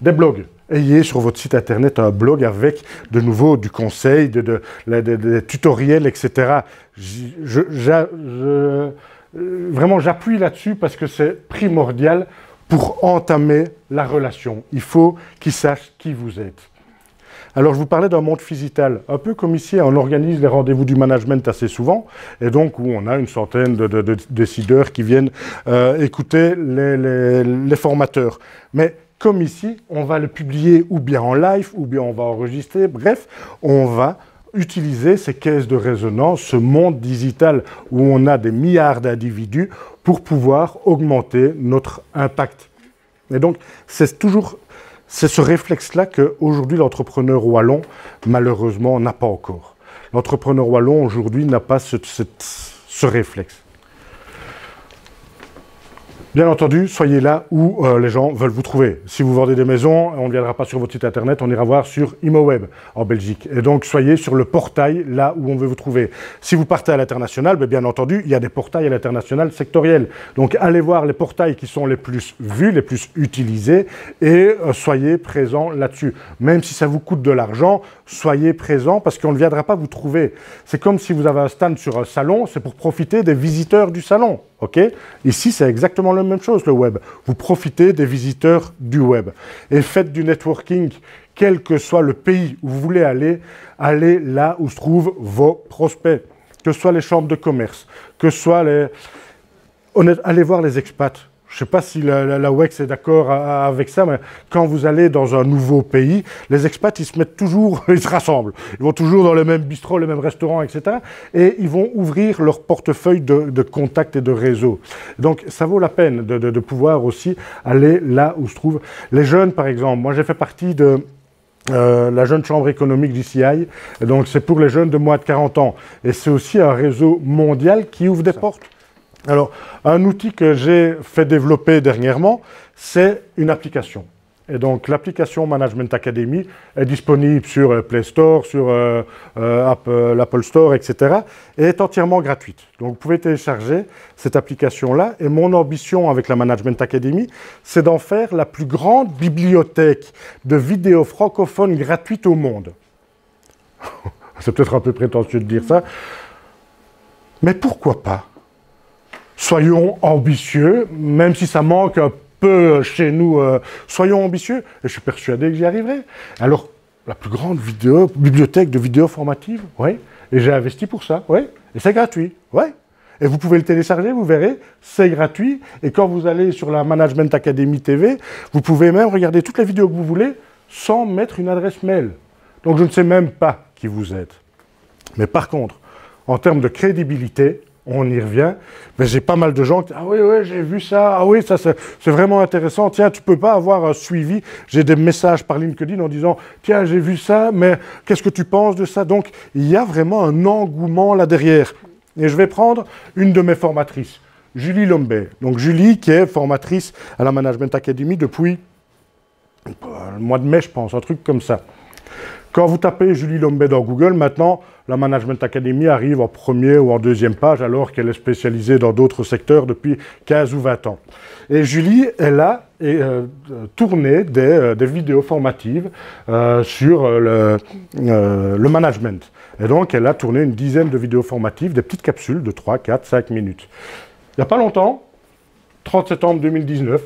Speaker 1: Des blogs. Ayez sur votre site internet un blog avec de nouveau du conseil, des tutoriels, etc. Vraiment, j'appuie là-dessus parce que c'est primordial pour entamer la relation. Il faut qu'ils sachent qui vous êtes. Alors, je vous parlais d'un monde physical. Un peu comme ici, on organise les rendez-vous du management assez souvent, et donc où on a une centaine de décideurs qui viennent écouter les formateurs. Mais comme ici, on va le publier ou bien en live, ou bien on va enregistrer. Bref, on va utiliser ces caisses de résonance, ce monde digital où on a des milliards d'individus pour pouvoir augmenter notre impact. Et donc, c'est ce réflexe-là qu'aujourd'hui, l'entrepreneur wallon, malheureusement, n'a pas encore. L'entrepreneur wallon, aujourd'hui, n'a pas ce réflexe. Bien entendu, soyez là où les gens veulent vous trouver. Si vous vendez des maisons, on ne viendra pas sur votre site internet, on ira voir sur ImoWeb en Belgique. Et donc, soyez sur le portail là où on veut vous trouver. Si vous partez à l'international, bien entendu, il y a des portails à l'international sectoriels. Donc, allez voir les portails qui sont les plus vus, les plus utilisés et soyez présents là-dessus. Même si ça vous coûte de l'argent, soyez présents parce qu'on ne viendra pas vous trouver. C'est comme si vous avez un stand sur un salon, c'est pour profiter des visiteurs du salon. Okay. Ici, c'est exactement la même chose, le web. Vous profitez des visiteurs du web. Et faites du networking, quel que soit le pays où vous voulez aller, allez là où se trouvent vos prospects. Que ce soit les chambres de commerce, que ce soit les... Allez voir les expats. Je ne sais pas si la WEX est d'accord avec ça, mais quand vous allez dans un nouveau pays, les expats, ils se mettent toujours, ils se rassemblent. Ils vont toujours dans le même bistrot, le même restaurant, etc. Et ils vont ouvrir leur portefeuille de contacts et de réseaux. Donc, ça vaut la peine de pouvoir aussi aller là où se trouvent les jeunes, par exemple. Moi, j'ai fait partie de... la jeune chambre économique d'ICI, donc c'est pour les jeunes de moins de 40 ans. Et c'est aussi un réseau mondial qui ouvre des portes. Alors, un outil que j'ai fait développer dernièrement, c'est une application. Et donc, l'application Management Academy est disponible sur Play Store, sur l'Apple Store, etc. et est entièrement gratuite. Donc, vous pouvez télécharger cette application-là. Et mon ambition avec la Management Academy, c'est d'en faire la plus grande bibliothèque de vidéos francophones gratuites au monde. C'est peut-être un peu prétentieux de dire ça. Mais pourquoi pas ? Soyons ambitieux, même si ça manque un peu chez nous, soyons ambitieux, et je suis persuadé que j'y arriverai. Alors, la plus grande bibliothèque de vidéos formatives, oui, et j'ai investi pour ça, oui, et c'est gratuit, oui. Et vous pouvez le télécharger, vous verrez, c'est gratuit, et quand vous allez sur la Management Academy TV, vous pouvez même regarder toutes les vidéos que vous voulez sans mettre une adresse mail. Donc, je ne sais même pas qui vous êtes. Mais par contre, en termes de crédibilité, on y revient, mais j'ai pas mal de gens qui disent « Ah oui, j'ai vu ça, ah oui, ça c'est vraiment intéressant, tiens, tu peux pas avoir un suivi ?» J'ai des messages par LinkedIn en disant « Tiens, j'ai vu ça, mais qu'est-ce que tu penses de ça ?» Donc, il y a vraiment un engouement là derrière. Et je vais prendre une de mes formatrices, Julie Lombet. Donc, Julie, qui est formatrice à la Management Academy depuis le mois de mai, je pense, un truc comme ça. Quand vous tapez Julie Lombet dans Google, maintenant, la Management Academy arrive en première ou en deuxième page, alors qu'elle est spécialisée dans d'autres secteurs depuis 15 ou 20 ans. Et Julie, elle a tourné des vidéos formatives sur le management. Et donc, elle a tourné une dizaine de vidéos formatives, des petites capsules de 3, 4, 5 minutes. Il n'y a pas longtemps, 30 septembre 2019,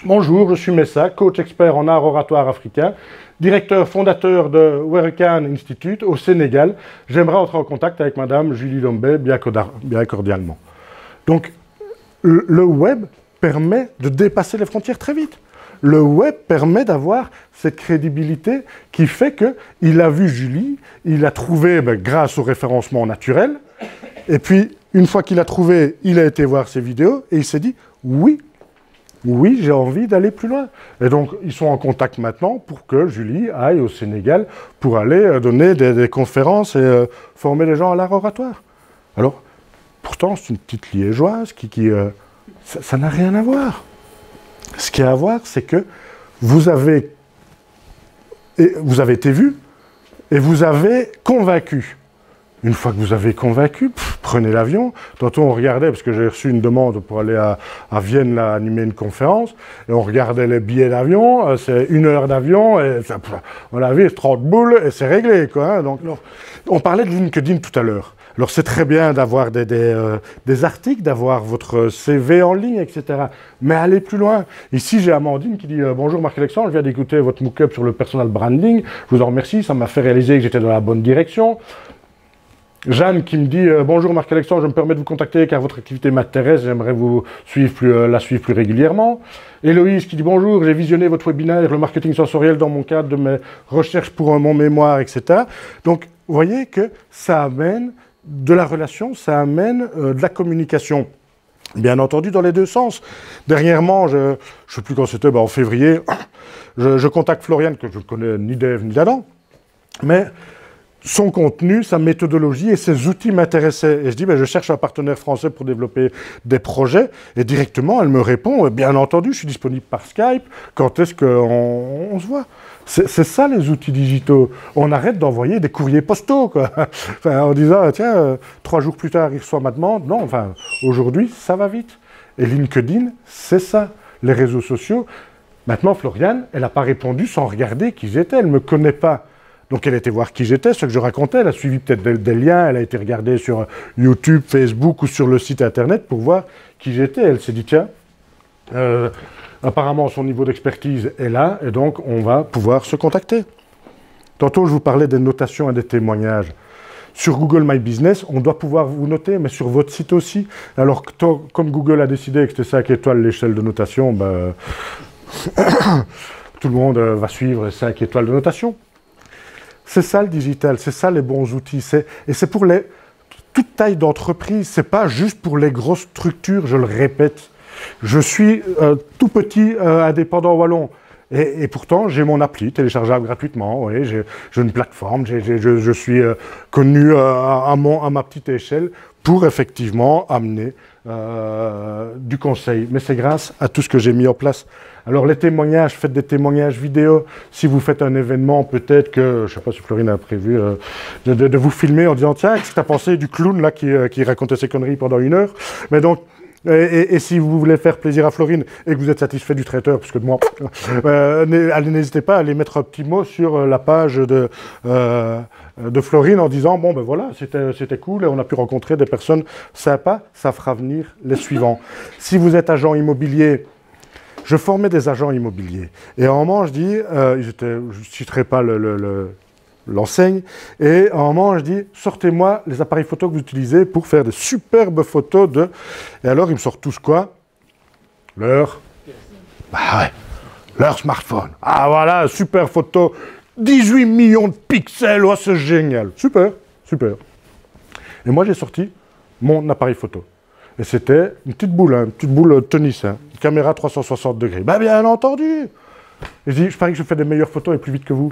Speaker 1: bonjour, je suis Messa, coach expert en art oratoire africain, directeur fondateur de Werkan Institute au Sénégal. J'aimerais entrer en contact avec Madame Julie Lombet bien cordialement. Donc, le web permet de dépasser les frontières très vite. Le web permet d'avoir cette crédibilité qui fait qu'il a vu Julie, il a trouvé grâce au référencement naturel, et puis une fois qu'il a trouvé, il a été voir ses vidéos et il s'est dit oui, oui, j'ai envie d'aller plus loin. Et donc, ils sont en contact maintenant pour que Julie aille au Sénégal pour aller donner des conférences et former les gens à l'art oratoire. Alors, pourtant, c'est une petite liégeoise ça n'a rien à voir. Ce qui a à voir, c'est que vous avez été vu et vous avez convaincu. Une fois que vous avez convaincu, prenez l'avion. Tantôt, on regardait, parce que j'ai reçu une demande pour aller à Vienne là, animer une conférence, et on regardait les billets d'avion, c'est 1 heure d'avion, et ça, on a vu 30 boules, et c'est réglé, quoi. Hein. Donc, on parlait de LinkedIn tout à l'heure. Alors, c'est très bien d'avoir des articles, d'avoir votre CV en ligne, etc. Mais allez plus loin. Ici, j'ai Amandine qui dit « Bonjour Marc-Alexandre, je viens d'écouter votre MOOC sur le personal branding. Je vous en remercie, ça m'a fait réaliser que j'étais dans la bonne direction. » Jeanne qui me dit « Bonjour Marc-Alexandre, je me permets de vous contacter car votre activité m'intéresse, j'aimerais la suivre plus régulièrement. » Héloïse qui dit « Bonjour, j'ai visionné votre webinaire, le marketing sensoriel dans mon cadre de mes recherches pour mon mémoire, etc. » Donc, vous voyez que ça amène de la relation, ça amène de la communication. Bien entendu, dans les deux sens. Dernièrement, je ne sais plus quand c'était, en février, je contacte Floriane, que je ne connais ni d'Ève ni d'Adam, mais son contenu, sa méthodologie et ses outils m'intéressaient. Et je dis, je cherche un partenaire français pour développer des projets. Et directement, elle me répond, bien entendu, je suis disponible par Skype. Quand est-ce qu'on se voit? C'est ça, les outils digitaux. On arrête d'envoyer des courriers postaux, quoi. Enfin, en disant, tiens, 3 jours plus tard, il reçoit ma demande. Non, enfin, aujourd'hui, ça va vite. Et LinkedIn, c'est ça. Les réseaux sociaux. Maintenant, Floriane, elle n'a pas répondu sans regarder qui j'étais. Elle ne me connaît pas. Donc elle a été voir qui j'étais, ce que je racontais, elle a suivi peut-être des liens, elle a été regarder sur YouTube, Facebook ou sur le site internet pour voir qui j'étais. Elle s'est dit, tiens, apparemment son niveau d'expertise est là, et donc on va pouvoir se contacter. Tantôt je vous parlais des notations et des témoignages. Sur Google My Business, on doit pouvoir vous noter, mais sur votre site aussi. Alors comme Google a décidé que c'était 5 étoiles l'échelle de notation, tout le monde va suivre les 5 étoiles de notation. C'est ça le digital, c'est ça les bons outils. Et c'est pour toute taille d'entreprise, c'est pas juste pour les grosses structures, je le répète. Je suis tout petit indépendant wallon. Et pourtant, j'ai mon appli téléchargeable gratuitement. Oui, j'ai une plateforme, je suis connu à ma petite échelle pour effectivement amener du conseil. Mais c'est grâce à tout ce que j'ai mis en place. Alors les témoignages, faites des témoignages vidéo. Si vous faites un événement, peut-être que, je ne sais pas si Florine a prévu de vous filmer en disant « Tiens, qu'est-ce que tu as pensé du clown là qui racontait ses conneries pendant 1 heure ?» Mais donc, et si vous voulez faire plaisir à Florine et que vous êtes satisfait du traiteur, parce que de moi, n'hésitez pas à aller mettre un petit mot sur la page de Florine en disant « Bon, ben voilà, c'était cool et on a pu rencontrer des personnes sympas, ça fera venir les suivants. » Si vous êtes agent immobilier, je formais des agents immobiliers. Et à un moment, je dis, je ne citerai pas l'enseigne, et à un moment, je dis, sortez-moi les appareils photo que vous utilisez pour faire des superbes photos de... Et alors, ils me sortent tous quoi? Leur smartphone. Ah voilà, super photo, 18 millions de pixels, oh, c'est génial. Super, super. Et moi, j'ai sorti mon appareil photo. Et c'était une petite boule tennis, hein, une caméra 360 degrés. Bien entendu. Et je dis, je parie que je fais des meilleures photos et plus vite que vous.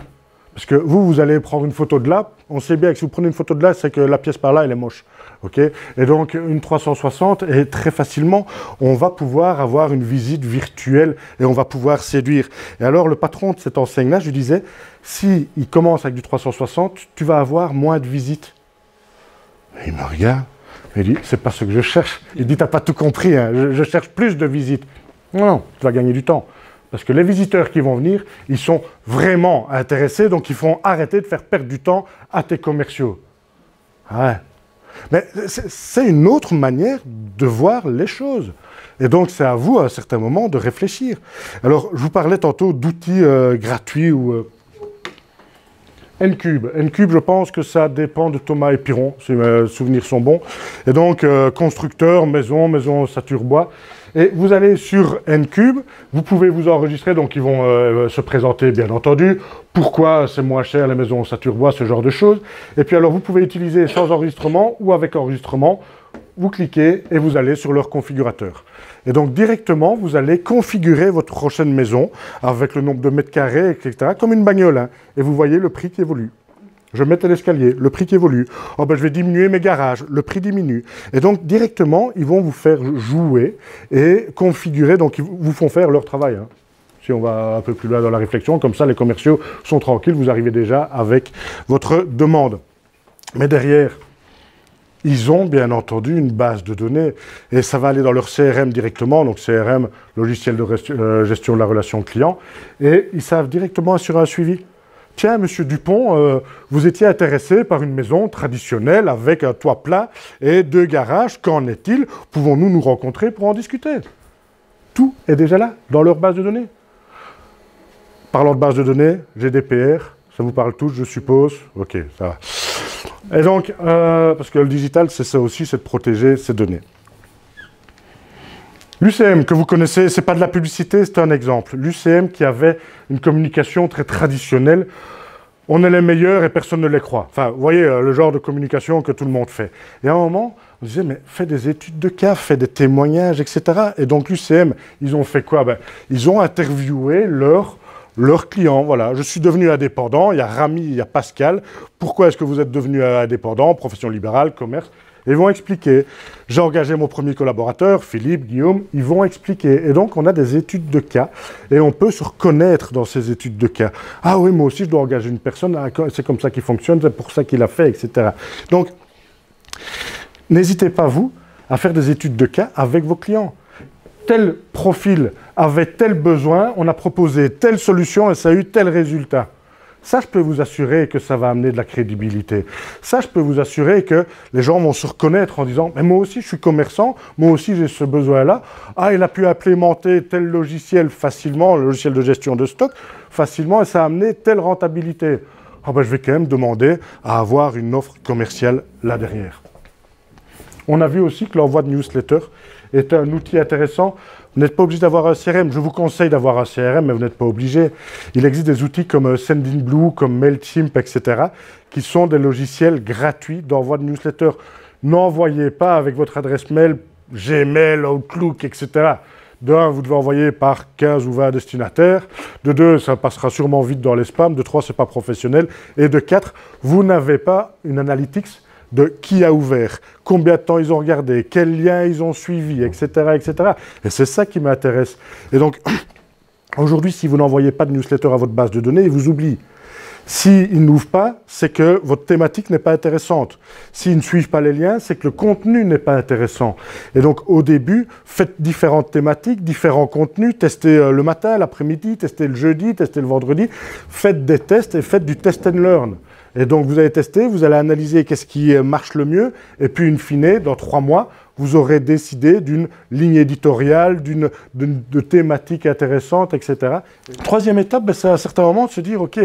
Speaker 1: Parce que vous allez prendre une photo de là, on sait bien que si vous prenez une photo de là, c'est que la pièce par là, elle est moche. Okay, et donc, une 360, et très facilement, on va pouvoir avoir une visite virtuelle et on va pouvoir séduire. Et alors, le patron de cette enseigne-là, je lui disais, si il commence avec du 360, tu vas avoir moins de visites. Et il me regarde. Il dit, c'est pas ce que je cherche. Il dit, t'as pas tout compris, hein. Je cherche plus de visites. Non, tu vas gagner du temps. Parce que les visiteurs qui vont venir, ils sont vraiment intéressés, donc ils font arrêter de faire perdre du temps à tes commerciaux. Ouais. Mais c'est une autre manière de voir les choses. Et donc, c'est à vous, à un certain moment, de réfléchir. Alors, je vous parlais tantôt d'outils gratuits ou... Ncube. Ncube, je pense que ça dépend de Thomas Épiron, si mes souvenirs sont bons. Et donc, constructeur, maison ossature bois. Et vous allez sur Ncube, vous pouvez vous enregistrer, donc ils vont se présenter, bien entendu, pourquoi c'est moins cher les maisons ossature bois, ce genre de choses. Et puis alors, vous pouvez utiliser sans enregistrement ou avec enregistrement. Vous cliquez et vous allez sur leur configurateur. Et donc, directement, vous allez configurer votre prochaine maison avec le nombre de mètres carrés, etc., comme une bagnole. Hein, et vous voyez le prix qui évolue. Je mets tel escalier, le prix qui évolue. Oh ben, je vais diminuer mes garages, le prix diminue. Et donc, directement, ils vont vous faire jouer et configurer. Donc, ils vous font faire leur travail. Hein. Si on va un peu plus loin dans la réflexion, comme ça, les commerciaux sont tranquilles. Vous arrivez déjà avec votre demande. Mais derrière, ils ont bien entendu une base de données et ça va aller dans leur CRM directement, donc CRM, logiciel de gestion de la relation client, et ils savent directement assurer un suivi. Tiens, monsieur Dupont, vous étiez intéressé par une maison traditionnelle avec un toit plat et 2 garages. Qu'en est-il? Pouvons-nous nous rencontrer pour en discuter? Tout est déjà là, dans leur base de données. Parlant de base de données, GDPR, ça vous parle tous, je suppose? Ok, ça va. Et donc, parce que le digital, c'est ça aussi, c'est de protéger ces données. L'UCM que vous connaissez, ce n'est pas de la publicité, c'est un exemple. L'UCM qui avait une communication très traditionnelle, on est les meilleurs et personne ne les croit. Enfin, vous voyez, le genre de communication que tout le monde fait. Et à un moment, on disait, mais fais des études de cas, fais des témoignages, etc. Et donc l'UCM, ils ont fait quoi? Ils ont interviewé leurs clients. Voilà, je suis devenu indépendant, il y a Rami, il y a Pascal. Pourquoi est-ce que vous êtes devenu indépendant? Profession libérale, commerce. Ils vont expliquer. J'ai engagé mon premier collaborateur, Philippe, Guillaume, ils vont expliquer. Et donc, on a des études de cas et on peut se reconnaître dans ces études de cas. Ah oui, moi aussi, je dois engager une personne, c'est comme ça qu'il fonctionne, c'est pour ça qu'il a fait, etc. Donc, n'hésitez pas, vous, à faire des études de cas avec vos clients. Tel profil avait tel besoin, on a proposé telle solution et ça a eu tel résultat. Ça, je peux vous assurer que ça va amener de la crédibilité. Ça, je peux vous assurer que les gens vont se reconnaître en disant « Mais moi aussi, je suis commerçant, moi aussi, j'ai ce besoin-là. Ah, il a pu implémenter tel logiciel facilement, le logiciel de gestion de stock, facilement, et ça a amené telle rentabilité. Ah ben, je vais quand même demander à avoir une offre commerciale là derrière. » On a vu aussi que l'envoi de newsletter est un outil intéressant. Vous n'êtes pas obligé d'avoir un CRM. Je vous conseille d'avoir un CRM, mais vous n'êtes pas obligé. Il existe des outils comme Sendinblue, comme Mailchimp, etc., qui sont des logiciels gratuits d'envoi de newsletter. N'envoyez pas avec votre adresse mail, Gmail, Outlook, etc. De 1, vous devez envoyer par 15 ou 20 destinataires. De 2, ça passera sûrement vite dans les spams. De 3, ce n'est pas professionnel. Et de 4, vous n'avez pas une analytics de qui a ouvert, combien de temps ils ont regardé, quels liens ils ont suivis, etc., etc. Et c'est ça qui m'intéresse. Et donc, aujourd'hui, si vous n'envoyez pas de newsletter à votre base de données, ils vous oublient. S'ils n'ouvrent pas, c'est que votre thématique n'est pas intéressante. S'ils ne suivent pas les liens, c'est que le contenu n'est pas intéressant. Et donc, au début, faites différentes thématiques, différents contenus, testez le matin, l'après-midi, testez le jeudi, testez le vendredi. Faites des tests et faites du test and learn. Et donc, vous allez tester, vous allez analyser qu'est-ce qui marche le mieux, et puis, in fine, dans 3 mois, vous aurez décidé d'une ligne éditoriale, de thématiques intéressantes, etc. Troisième étape, c'est à un certain moment de se dire, OK,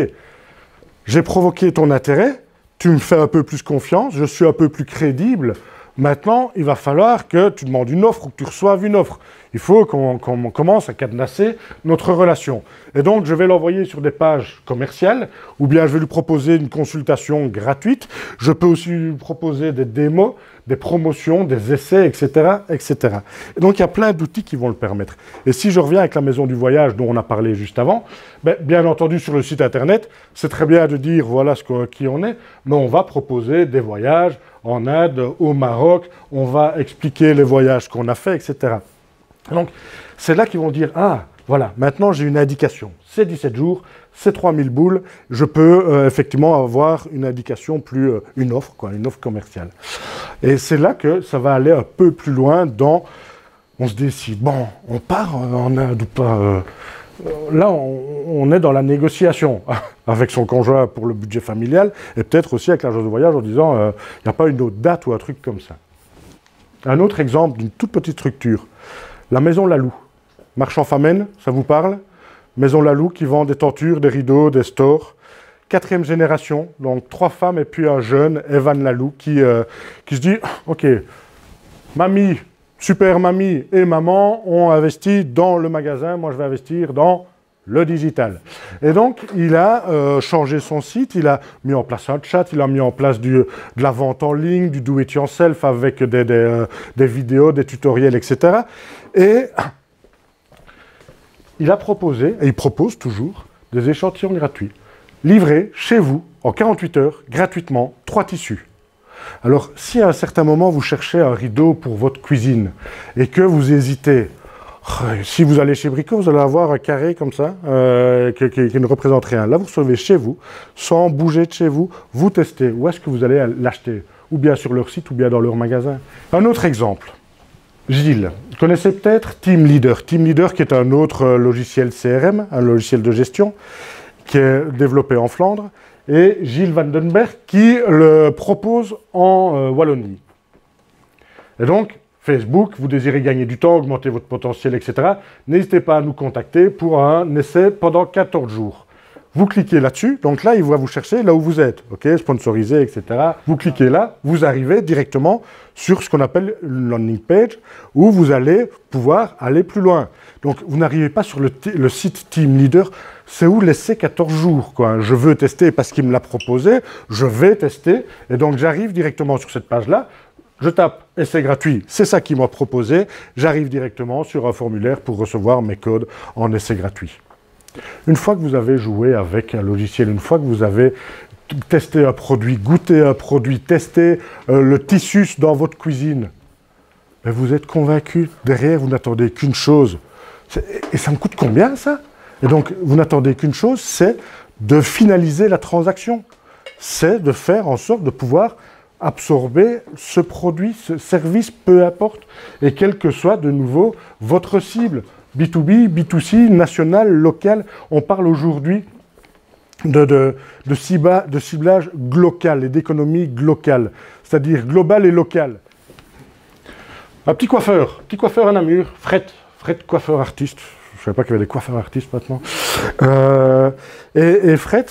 Speaker 1: j'ai provoqué ton intérêt, tu me fais un peu plus confiance, je suis un peu plus crédible. Maintenant, il va falloir que tu demandes une offre ou que tu reçoives une offre. Il faut qu'on commence à cadenasser notre relation. Et donc, je vais l'envoyer sur des pages commerciales, ou bien je vais lui proposer une consultation gratuite. Je peux aussi lui proposer des démos, des promotions, des essais, etc., etc. Et donc, il y a plein d'outils qui vont le permettre. Et si je reviens avec la maison du voyage dont on a parlé juste avant, bien entendu, sur le site Internet, c'est très bien de dire voilà qui on est, mais on va proposer des voyages en Inde, au Maroc, on va expliquer les voyages qu'on a fait, etc. Donc, c'est là qu'ils vont dire, ah, voilà, maintenant j'ai une indication. C'est 17 jours, c'est 3000 boules, je peux effectivement avoir une indication une offre commerciale. Et c'est là que ça va aller un peu plus loin dans, on se décide, bon, on part en Inde ou pas. Là, on est dans la négociation avec son conjoint pour le budget familial et peut-être aussi avec l'agence de voyage en disant, il n'y a pas une autre date ou un truc comme ça. Un autre exemple d'une toute petite structure. La maison Lalou, marchand Famenne, ça vous parle? Maison Lalou qui vend des tentures, des rideaux, des stores. 4e génération, donc 3 femmes et puis un jeune, Evan Lalou, qui se dit « Ok, mamie, super mamie et maman ont investi dans le magasin, moi je vais investir dans le digital. Et donc, il a changé son site, il a mis en place un chat, il a mis en place de la vente en ligne, du do-it-yourself avec des vidéos, des tutoriels, etc. Et il a proposé, et il propose toujours, des échantillons gratuits, livrés chez vous, en 48 heures, gratuitement, 3 tissus. Alors, si à un certain moment, vous cherchez un rideau pour votre cuisine, et que vous hésitez, si vous allez chez Brico, vous allez avoir un carré comme ça, qui ne représente rien. Là, vous recevez chez vous, sans bouger de chez vous, vous testez. Où est-ce que vous allez l'acheter? Ou bien sur leur site, ou bien dans leur magasin. Un autre exemple. Gilles, vous connaissez peut-être Team Leader. Team Leader qui est un autre logiciel CRM, un logiciel de gestion, qui est développé en Flandre. Et Gilles Vandenberg qui le propose en Wallonie. Et donc, Facebook, vous désirez gagner du temps, augmenter votre potentiel, etc. N'hésitez pas à nous contacter pour un essai pendant 14 jours. Vous cliquez là-dessus, donc là, il va vous chercher là où vous êtes, ok, sponsorisé, etc. Vous cliquez là, vous arrivez directement sur ce qu'on appelle une landing page, où vous allez pouvoir aller plus loin. Donc, vous n'arrivez pas sur le site Team Leader, c'est où l'essai 14 jours, quoi. Je veux tester parce qu'il me l'a proposé, je vais tester, et donc j'arrive directement sur cette page-là, je tape « essai gratuit », c'est ça qu'il m'a proposé, j'arrive directement sur un formulaire pour recevoir mes codes en essai gratuit. Une fois que vous avez joué avec un logiciel, une fois que vous avez testé un produit, goûté un produit, testé le tissu dans votre cuisine, ben vous êtes convaincu, derrière vous n'attendez qu'une chose. Et ça me coûte combien ça? Et donc vous n'attendez qu'une chose, c'est de finaliser la transaction. C'est de faire en sorte de pouvoir absorber ce produit, ce service, peu importe, et quel que soit de nouveau votre cible. B2B, B2C, national, local, on parle aujourd'hui de ciblage local et d'économie locale, c'est-à-dire global et local. Un petit coiffeur à Namur, Fred coiffeur artiste, je ne savais pas qu'il y avait des coiffeurs artistes maintenant, et Fred,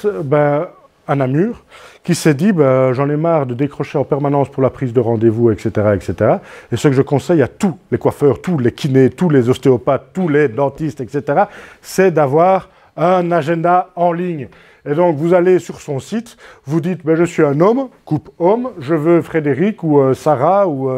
Speaker 1: à Namur, qui s'est dit j'en ai marre de décrocher en permanence pour la prise de rendez-vous, etc., etc. Et ce que je conseille à tous les coiffeurs, tous les kinés, tous les ostéopathes, tous les dentistes, etc., c'est d'avoir un agenda en ligne. Et donc, vous allez sur son site, vous dites je suis un homme, coupe homme, je veux Frédéric ou Sarah ou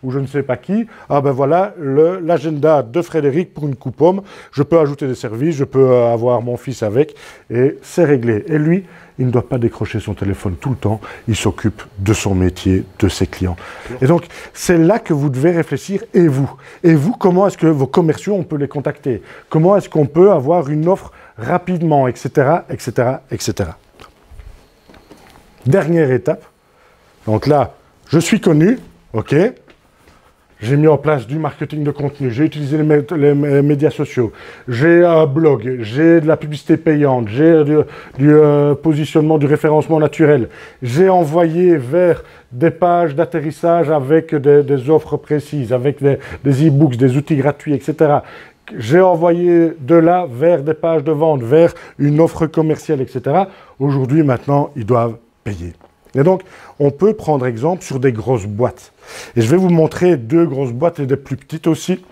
Speaker 1: je ne sais pas qui. Ah voilà l'agenda de Frédéric pour une coupe homme. Je peux ajouter des services, je peux avoir mon fils avec, et c'est réglé. Et lui, il ne doit pas décrocher son téléphone tout le temps, il s'occupe de son métier, de ses clients. Et donc, c'est là que vous devez réfléchir, et vous, comment est-ce que vos commerciaux, on peut les contacter? Comment est-ce qu'on peut avoir une offre rapidement, etc., etc., etc. Dernière étape. Donc là, je suis connu, ok. J'ai mis en place du marketing de contenu, j'ai utilisé les médias sociaux, j'ai un blog, j'ai de la publicité payante, j'ai du positionnement, du référencement naturel. J'ai envoyé vers des pages d'atterrissage avec des offres précises, avec des e-books, des outils gratuits, etc. J'ai envoyé de là vers des pages de vente, vers une offre commerciale, etc. Aujourd'hui, maintenant, ils doivent payer. Et donc, on peut prendre exemple sur des grosses boîtes. Et je vais vous montrer 2 grosses boîtes et des plus petites aussi.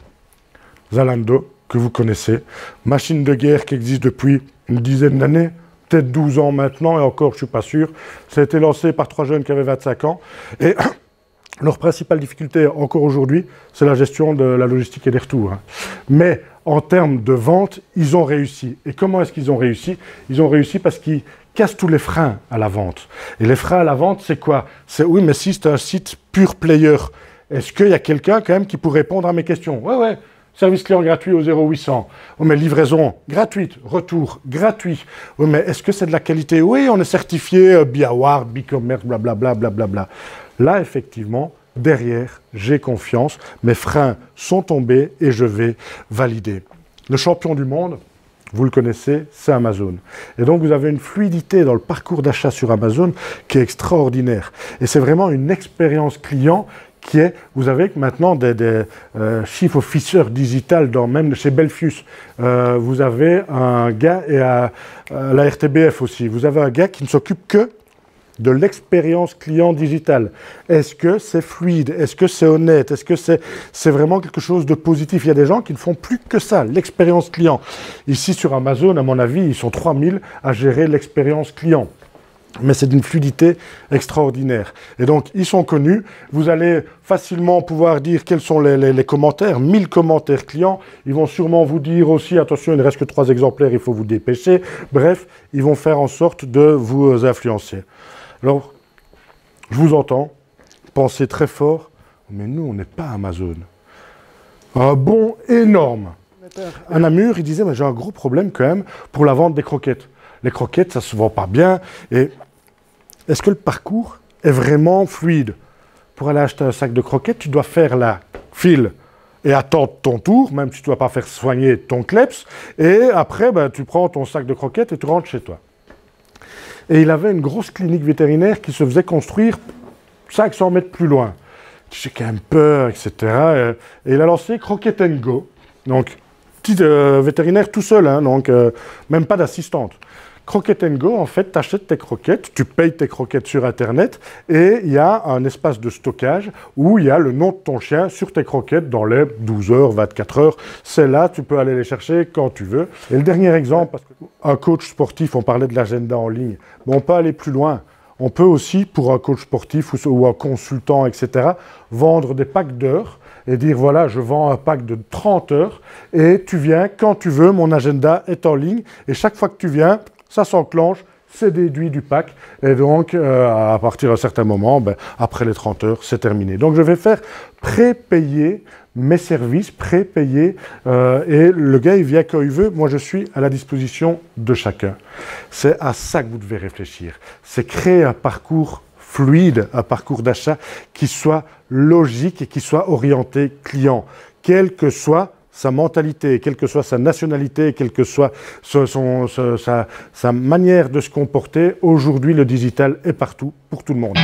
Speaker 1: Zalando, que vous connaissez. Machine de guerre qui existe depuis une dizaine d'années, peut-être 12 ans maintenant, et encore, je ne suis pas sûr. Ça a été lancé par 3 jeunes qui avaient 25 ans. Et leur principale difficulté, encore aujourd'hui, c'est la gestion de la logistique et des retours. Mais en termes de vente, ils ont réussi. Et comment est-ce qu'ils ont réussi? Ils ont réussi parce qu'ils cassent tous les freins à la vente. Et les freins à la vente, c'est quoi? C'est oui, mais si c'est un site pure player, est-ce qu'il y a quelqu'un quand même qui pourrait répondre à mes questions? Ouais, service client gratuit au 0800. Oh, mais livraison gratuite, retour gratuit. Oui, mais est-ce que c'est de la qualité? Oui, on est certifié BIAWARD, BigCommerce, blablabla, blablabla. Là, effectivement, derrière, j'ai confiance, mes freins sont tombés et je vais valider. Le champion du monde, vous le connaissez, c'est Amazon. Et donc, vous avez une fluidité dans le parcours d'achat sur Amazon qui est extraordinaire. Et c'est vraiment une expérience client qui est, vous avez maintenant des chief officers digital, même chez Belfius. Vous avez un gars, et à la RTBF aussi, vous avez un gars qui ne s'occupe que de l'expérience client digitale. Est-ce que c'est fluide? Est-ce que c'est honnête? Est-ce que c'est vraiment quelque chose de positif? Il y a des gens qui ne font plus que ça, l'expérience client. Ici sur Amazon, à mon avis, ils sont 3000 à gérer l'expérience client. Mais c'est d'une fluidité extraordinaire. Et donc, ils sont connus. Vous allez facilement pouvoir dire quels sont les commentaires. 1000 commentaires clients. Ils vont sûrement vous dire aussi, attention, il ne reste que 3 exemplaires, il faut vous dépêcher. Bref, ils vont faire en sorte de vous influencer. Alors, je vous entends penser très fort, mais nous, on n'est pas Amazon. Un bond énorme. À Namur, il disait, mais j'ai un gros problème quand même pour la vente des croquettes. Les croquettes, ça ne se vend pas bien. Et est-ce que le parcours est vraiment fluide? Pour aller acheter un sac de croquettes, tu dois faire la file et attendre ton tour, même si tu ne dois pas faire soigner ton kleps. Et après, ben, tu prends ton sac de croquettes et tu rentres chez toi. Et il avait une grosse clinique vétérinaire qui se faisait construire 500 mètres plus loin. J'ai quand même peur, etc. Et il a lancé Croquette & Go. Donc, petit vétérinaire tout seul, hein, donc même pas d'assistante. Croquette & Go, en fait, tu achètes tes croquettes, tu payes tes croquettes sur Internet et il y a un espace de stockage où il y a le nom de ton chien sur tes croquettes dans les 12 heures, 24 heures. C'est là, tu peux aller les chercher quand tu veux. Et le dernier exemple, parce qu'un coach sportif, on parlait de l'agenda en ligne, mais on peut aller plus loin. On peut aussi, pour un coach sportif ou un consultant, etc., vendre des packs d'heures et dire, voilà, je vends un pack de 30 heures et tu viens quand tu veux, mon agenda est en ligne et chaque fois que tu viens, ça s'enclenche, c'est déduit du pack et donc à partir d'un certain moment, ben, après les 30 heures, c'est terminé. Donc je vais faire prépayer mes services, prépayer et le gars il vient quand il veut, moi je suis à la disposition de chacun. C'est à ça que vous devez réfléchir, c'est créer un parcours fluide, un parcours d'achat qui soit logique et qui soit orienté client, quel que soit sa mentalité, quelle que soit sa nationalité, quelle que soit sa manière de se comporter. Aujourd'hui, le digital est partout, pour tout le monde.